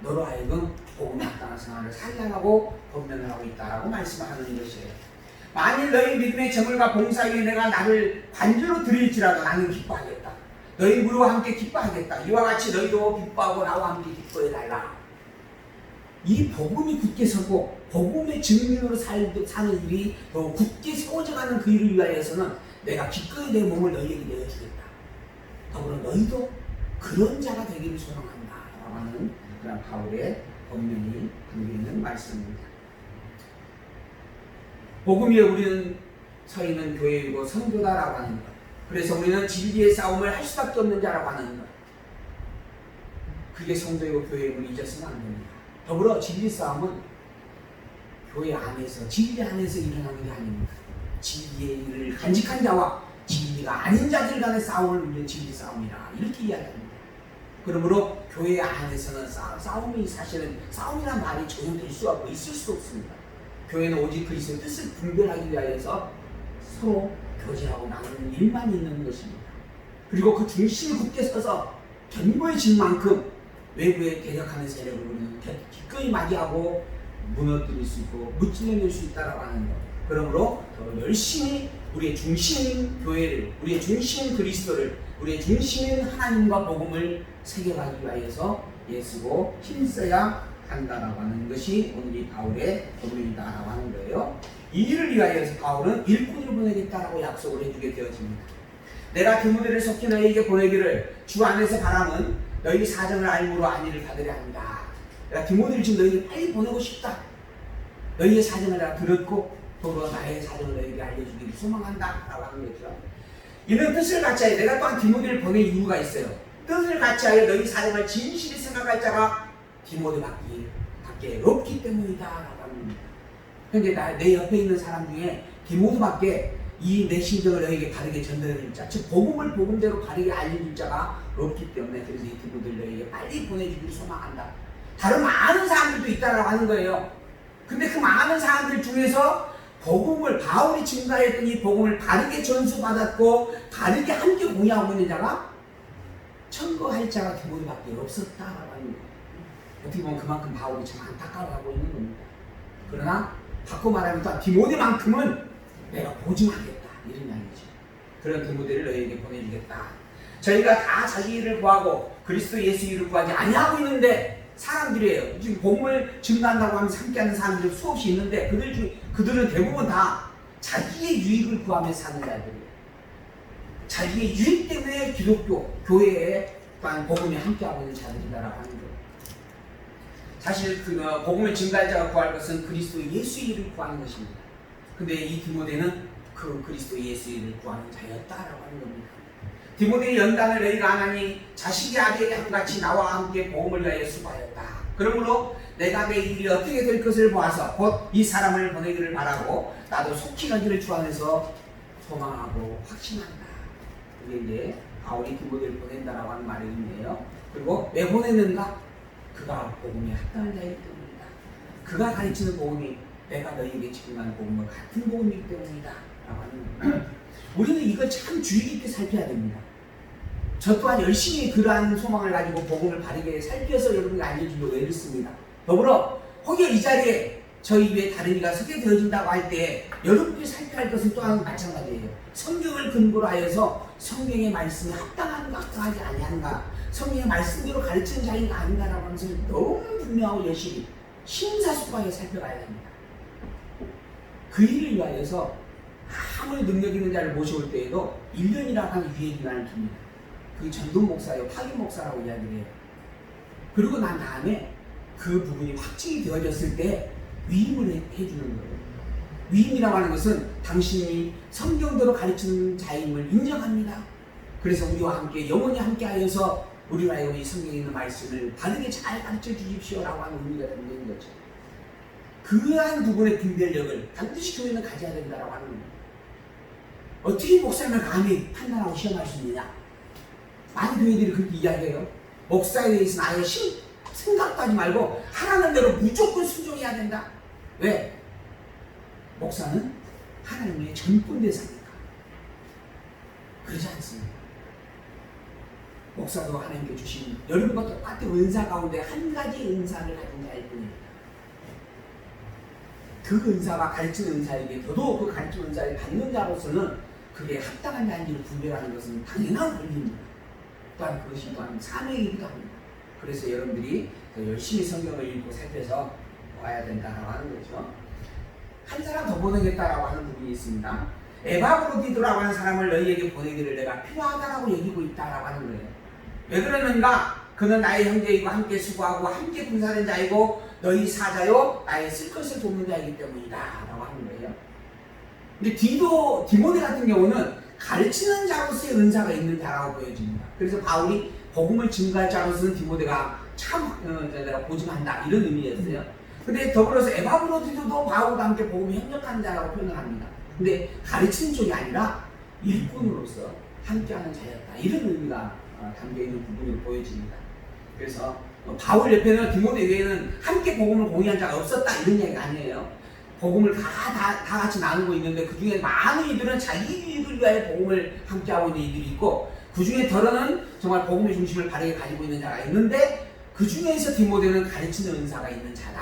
Speaker 1: 너로 하여금 복음에 합당한 생활을 살려고 본면을 하고 있다라고 말씀하는 것이에요. 만일 너희 믿음의 저물과 봉사 위에 내가 나를 관주로 드릴지라도 나는 기뻐하겠다. 너희 무리와 함께 기뻐하겠다. 이와 같이 너희도 기뻐하고 나와 함께 기뻐해달라. 이 복음이 굳게 서고 복음의 증인으로 사는 일이 더 굳게 세워져가는 그 일을 위하여서는 내가 기꺼이 내 몸을 너희에게 내어주겠다. 더불어 너희도 그런 자가 되기를 소망한다 라고 하는 그런 바울의 권면이 담겨있는 말씀입니다. 복음 위에 우리는 서 있는 교회이고 성도다라고 하는 것, 그래서 우리는 진리의 싸움을 할 수밖에 없는 자라고 하는 것, 그게 성도이고 교회임을 잊어서는 안 됩니다. 더불어 진리 싸움은 교회 안에서, 진리 안에서 일어나는 게 아닙니다. 진리의 일을 간직한 자와 진리가 아닌 자들 간의 싸움을 우리는 진리 싸움이라 이렇게 이야기합니다. 그러므로 교회 안에서는 싸움이 사실은 싸움이란 말이 전혀 될 수 없고 있을 수 없습니다. 교회는 오직 그리스도의 뜻을 분별하기 위하여서 서로 교제하고 나누는 일만 있는 것입니다. 그리고 그 중심을 굳게 서서 견고해진 만큼 외부에 대적하는 세력을 우리는 기꺼이 맞이하고 무너뜨릴 수 있고 무찔러낼 수 있다고 하는 것. 그러므로 더 열심히 우리의 중심인 교회를, 우리의 중심인 그리스도를, 우리의 중심인 하나님과 복음을 새겨가기 위하여서 애쓰고 힘써야 한다라고 하는 것이 오늘 이 바울의 본문이다라고 하는 거예요. 이 일을 위하여서 바울은 일꾼을 보내겠다라고 약속을 해주게 되어집니다. 내가 디모데를 속히 너희에게 보내기를 주 안에서 바람은 너희 사정을 알므로 안위를 받으려 합니다. 내가 디모데를 지금 너희에게 빨리 보내고 싶다. 너희의 사정을 내가 들었고 더불어 나의 사정을 너희에게 알려주기를 소망한다 라고 하는 거죠. 이는 뜻을 같이 하여, 내가 또한 디모데를 보낼 이유가 있어요. 뜻을 같이 하여 너희 사정을 진실히 생각할 자가 디모데밖에 없기 때문이다 라고 합니다. 현재 내 옆에 있는 사람 중에 디모데밖에 이 내 심정을 너희에게 바르게 전달해줄 자, 즉 복음을 복음대로 바르게 알려줄 자가 없기 때문에, 그래서 이 디모데를 너희에게 빨리 보내주기를 소망한다. 다른 많은 사람들도 있다라고 하는 거예요. 근데 그 많은 사람들 중에서 복음을, 바울이 증가했던 이 복음을 바르게 전수받았고 바르게 함께 공유하고 있는 자가 청거할 자가 디모데밖에 없었다라고 하는 거예요. 어떻게 보면 그만큼 바울이 참 안타까워하고 있는 겁니다. 그러나 바꿔 말하면 또 디모데만큼은 내가 보증하겠다 이런 이야기죠. 그런 디모데를 너희에게 보내주겠다. 저희가 다 자기 일을 구하고 그리스도 예수 일을 구하지 아니하고 있는데 사람들이에요. 지금 복음을 증가한다고 하면서 함께하는 사람들이 수없이 있는데 그들은 대부분 다 자기의 유익을 구하며 사는 자들이에요. 자기의 유익 때문에 기독교, 교회에 또한 복음에 함께하고 있는 자들이다라고 하는 거예요. 사실 복음을 증가할 자가 구할 것은 그리스도 예수 일을 구하는 것입니다. 근데 이 디모데는 그 그리스도 예수 일을 구하는 자였다라고 하는 겁니다. 디모데의 연단을 너희가 안 하니 자식이 아들에게 한같이 나와 함께 복음을 위하여 수고하였다. 그러므로 내가 내 일이 어떻게 될 것을 보아서 곧 이 사람을 보내기를 바라고 나도 속히 가기를 주 안에서 소망하고 확신한다. 이게 이제 바울이 디모데를 보낸다라고 하는 말이 있네요. 그리고 왜 보냈는가? 그가 복음에 합당한 자이기 때문이다. 그가 가르치는 복음이 내가 너희에게 지금하는 복음과 같은 복음이기 때문이다 라고 하는 겁니다. 우리는 이걸 참 주의 깊게 살펴야 됩니다. 저 또한 열심히 그러한 소망을 가지고 복음을 바르게 살펴서 여러분에게 알려주려고 애를 씁니다. 더불어 혹여 이 자리에 저희 위에 다른 이가 서게 되어진다고 할 때 여러분이 살펴야 할 것은 또한 마찬가지예요. 성경을 근거로 하여서 성경의 말씀에 합당한가 합당하지 아니한가, 성경의 말씀대로 가르치는 자인가 아닌가라고 하는 것을 너무 분명하고 열심히 심사숙고하게 살펴가야 됩니다. 그 일을 위하여서 아무리 능력 있는 자를 모셔올 때에도 1년이라고 하는 유예 기간을 둡니다. 그게 전동 목사예요. 파견 목사라고 이야기를 해요. 그리고 난 다음에 그 부분이 확증이 되어졌을 때 위임을 해주는 거예요. 위임이라고 하는 것은 당신이 성경대로 가르치는 자임을 인정합니다. 그래서 우리와 함께 영원히 함께하여서 우리와 이 성경에 있는 말씀을 바르게 잘 가르쳐 주십시오라고 하는 의미가 담겨있는 거죠. 그러한 부분의 분별력을 반드시 교회는 가져야 된다고 하는 겁니다. 어떻게 목사님을 감히 판단하고 시험할 수 있느냐? 많은 교회들이 그렇게 이야기해요. 목사에 대해서는 아예 생각도 하지 말고 하라는 대로 무조건 순종해야 된다. 왜? 목사는 하나님의 전권 대사니까. 그러지 않습니다. 목사도 하나님께 주신 여러분과 똑같은 은사 가운데 한 가지 은사를 가진 자일 뿐입니다. 그 은사가 가르치는 은사에게 더더욱 그 가르치는 은사를 받는 자로서는 그게 합당한 자인지를 분별하는 것은 당연한 권리입니다. 또한 그것이 또한 사명이기도 합니다. 그래서 여러분들이 더 열심히 성경을 읽고 살펴서 와야 된다고 하는 거죠. 한 사람 더 보내겠다라고 하는 부분이 있습니다. 에바브로디도라고 하는 사람을 너희에게 보내기를 내가 필요하다라고 여기고 있다라고 하는 거예요. 왜 그러는가? 그는 나의 형제이고 함께 수고하고 함께 군사된 자이고 너희 사자요 나의 쓸 것을 돕는 자이기 때문이다 라고 하는 거예요. 근데 디모데 같은 경우는 가르치는 자로서의 은사가 있는 자라고 보여집니다. 그래서 바울이 복음을 증거할 자로서는 디모데가 참 내가 보증한다 이런 의미였어요. 근데 더불어서 에바브로디도도 바울과 함께 복음을 협력하는 자라고 표현을 합니다. 근데 가르치는 쪽이 아니라 일꾼으로서 함께하는 자였다 이런 의미가 담겨있는 부분으로 보여집니다. 그래서 바울 옆에는 디모데 외에는 함께 복음을 공유한 자가 없었다 이런 이야기가 아니에요. 복음을 다 같이 나누고 있는데 그 중에 많은 이들은 자기 유익을 위하여 복음을 함께하고 있는 이들이 있고 그 중에 덜어는 정말 복음의 중심을 바르게 가지고 있는 자가 있는데 그 중에서 디모데는 가르치는 은사가 있는 자다.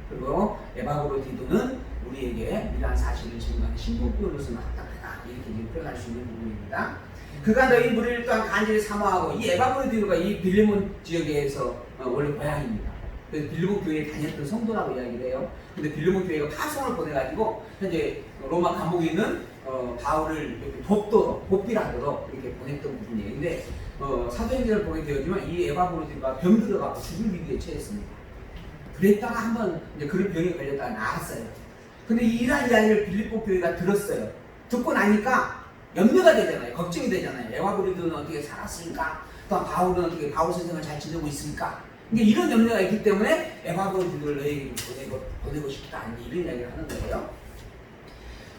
Speaker 1: 그리고 에바브로디도는 우리에게 이러한 사실을 증거하는 신분표로서는 합당하다 이렇게 지금 표현할 수 있는 부분입니다. 그가 너희 무리를 또한 간절히 사모하고 이 에바브로디도가 이 빌레몬 지역에서 원래 고향입니다. 그래서 빌레몬 교회에 다녔던 성도라고 이야기를 해요. 근데 빌레몬 교회가 파송을 보내가지고 현재 로마 감옥에 있는 바울을 이렇게 복비라도록 이렇게 보냈던 부분이에요. 근데 사도행전을 보게 되었지만 이 에바브로디도가 병들어가고 죽을 위기에 처했습니다. 그랬다가 한번 이제 그런 병에 걸렸다가 나았어요. 근데 이러한 이야기를 빌립보 교회가 들었어요. 듣고 나니까 염려가 되잖아요. 걱정이 되잖아요. 에바브로디도는 어떻게 살았을까? 또 바울은 어떻게 바울 선생을 잘 지내고 있습니까? 이게 이런 염려가 있기 때문에 에바브로디도를 너희에게 보내고 싶다 이런 이야기를 하는 거예요.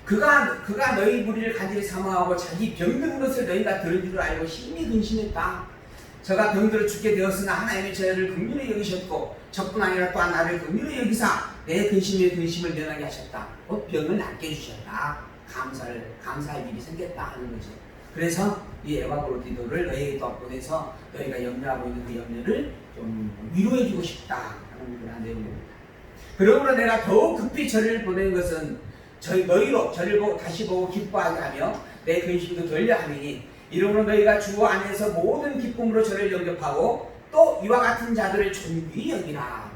Speaker 1: 그가 너희 무리를 간절히 사모하고 자기 병든 것을 너희가 들은 줄 알고 심히 근심했다. 저가 병들어 죽게 되었으나 하나님이 저를 긍휼히 여기셨고 저뿐 아니라 또한 나를 긍휼히 여기사 내 근심의 근심을 면하게 하셨다. 곧 병을 낫게 해주셨다. 감사할 일이 생겼다 하는 거죠. 그래서 이 에바브로디도를 너희에게 또 보내서 너희가 염려하고 있는 그 염려를 좀 위로해주고 싶다 하는 그런 내용입니다. 그러므로 내가 더욱 급히 저를 보낸 것은 너희로 저를 다시 보고 기뻐하게 하며 내 근심도 덜려 함이니 이러므로 너희가 주 안에서 모든 기쁨으로 저를 영접하고 또 이와 같은 자들을 존귀히 여기라.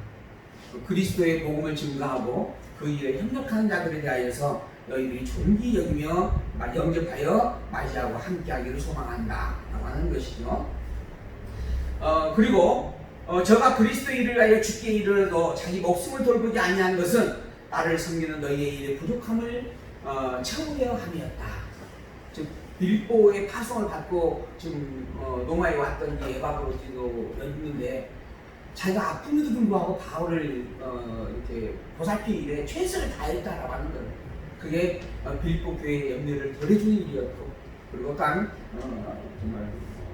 Speaker 1: 그리스도의 복음을 증거하고 그 일에 협력하는 자들에 대하여서 너희들이 존귀히 여기며 영접하여 맞이하고 함께하기를 소망한다 라고 하는 것이죠. 그리고 저가 그리스도의 일을 위하여 죽게 이르러도 자기 목숨을 돌보지 아니한 것은 나를 섬기는 너희의 일의 부족함을 채우려 함이었다. 즉 빌보의 파송을 받고 지금 로마에 왔던 이 에바브로디도였는데 자기가 아픔에도 불구하고 바울을 이렇게 보살필 일에 최선을 다했다라고 하는 거예요. 그게 빌보 교회의 염려를 덜해주는 일이었고 그리고 또한 정말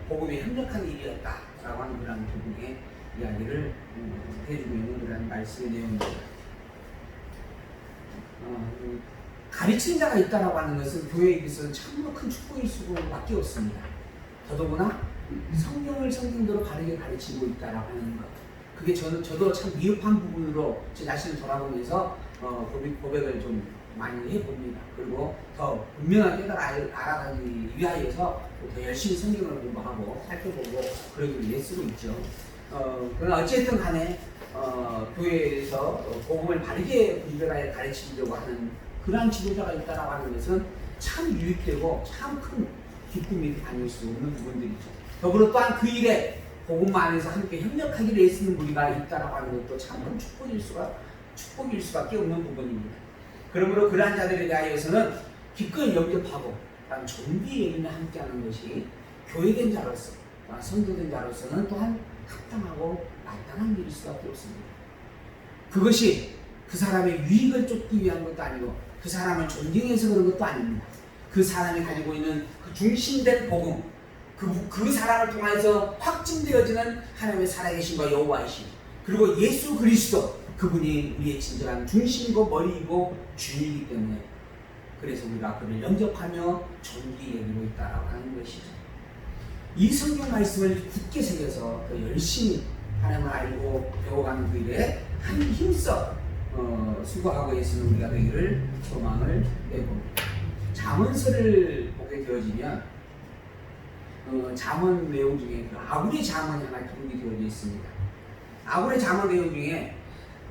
Speaker 1: 복음에 협력하는 일이었다라고 하는 그런 부분의 이야기를 해주고 있는 그런 말씀의 내용입니다. 가르치는 자가 있다라고 하는 것은 교회에 있어서는 참으로 큰 축복일 수밖에 없습니다. 더더구나 성경을 성경대로 바르게 가르치고 있다라고 하는 것. 그게 저도 참 미흡한 부분으로 제 자신을 돌아보면서 고백을 좀 많이 해봅니다. 그리고 더 분명한 깨달아 알아가기 위하여서 더 열심히 성경을 공부하고 살펴보고 그러기 위해 쓰고 있죠. 그러나 어쨌든 간에 교회에서 복음을 바르게 분별하여 가르치려고 하는 그러한 지도자가 있다라고 하는 것은 참 유익되고 참 큰 기쁨이 아닐 수 없는 부분들이죠. 더불어 또한 그 일에 복음 안에서 함께 협력하기를 애쓰는 무리가 있다라고 하는 것도 참 큰 축복일 수밖에 없는 부분입니다. 그러므로 그러한 자들에 대하여서는 기꺼이 영접하고 존귀히 여기며 함께하는 것이 교회된 자로서 선도된 자로서는 또한 합당하고 마땅한 일일 수밖에 없습니다. 그것이 그 사람의 유익을 쫓기 위한 것도 아니고 그 사람을 존경해서 그런 것도 아닙니다. 그 사람이 가지고 있는 그 중심된 복음, 그 사람을 통해서 확증되어지는 하나님의 살아계신과 여호와이신 그리고 예수 그리스도 그분이 우리의 진정한 중심이고 머리이고 주인이기 때문에 그래서 우리가 그를 영접하며 존귀히 여기고 있다라고 하는 것이죠. 이 성경 말씀을 굳게 새겨서 더 열심히 하나님을 알고 배워가는 그 일에 힘써 수고하고 있는 우리가 되기를 소망을 내봅니다. 잠언서를 보게 되어지면 잠언 내용 중에 그 아굴의 잠언이 하나 기록이 되어져 있습니다. 아굴의 잠언 내용 중에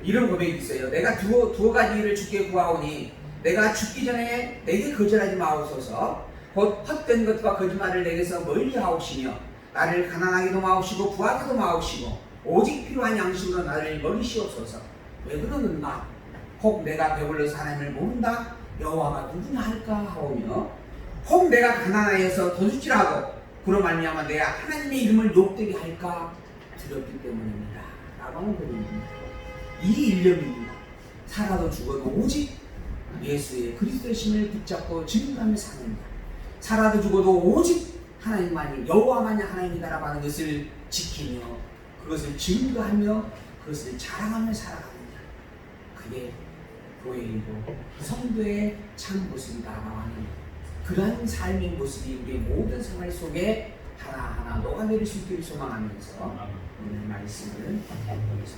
Speaker 1: 이런 고백이 있어요. 내가 두어 가지 일을 주께 구하오니 내가 죽기 전에 내게 거절하지 마옵소서. 곧 헛된 것과 거짓말을 내게서 멀리 하옵시며 나를 가난하게도 마옵시고 부하게도 마옵시고 오직 필요한 양식으로 나를 먹이시옵소서. 왜 그러는가? 혹 내가 배불러서 하나님을 모른다? 여호와가 누구냐 할까 하오며 혹 내가 가난하여서 도둑질하고 그로 말미암아 내가 하나님의 이름을 욕되게 할까 두렵기 때문입니다. 라고 하는 것입니다. 이 일념입니다. 살아도 죽어도 오직 예수의 그리스도의 심을 붙잡고 증거하며 사는다. 살아도 죽어도 오직 하나님만이 여호와만이 하나님이다라고 하는 것을 지키며 그것을 증거하며 그것을 자랑하며 살아갑니다. 그게 교회이고 성도의 참 모습이다라고 하는 그러한 삶의 모습이 우리의 모든 생활 속에 하나하나 녹아내릴 수 있기를 소망하면서 오늘 말씀을 여기서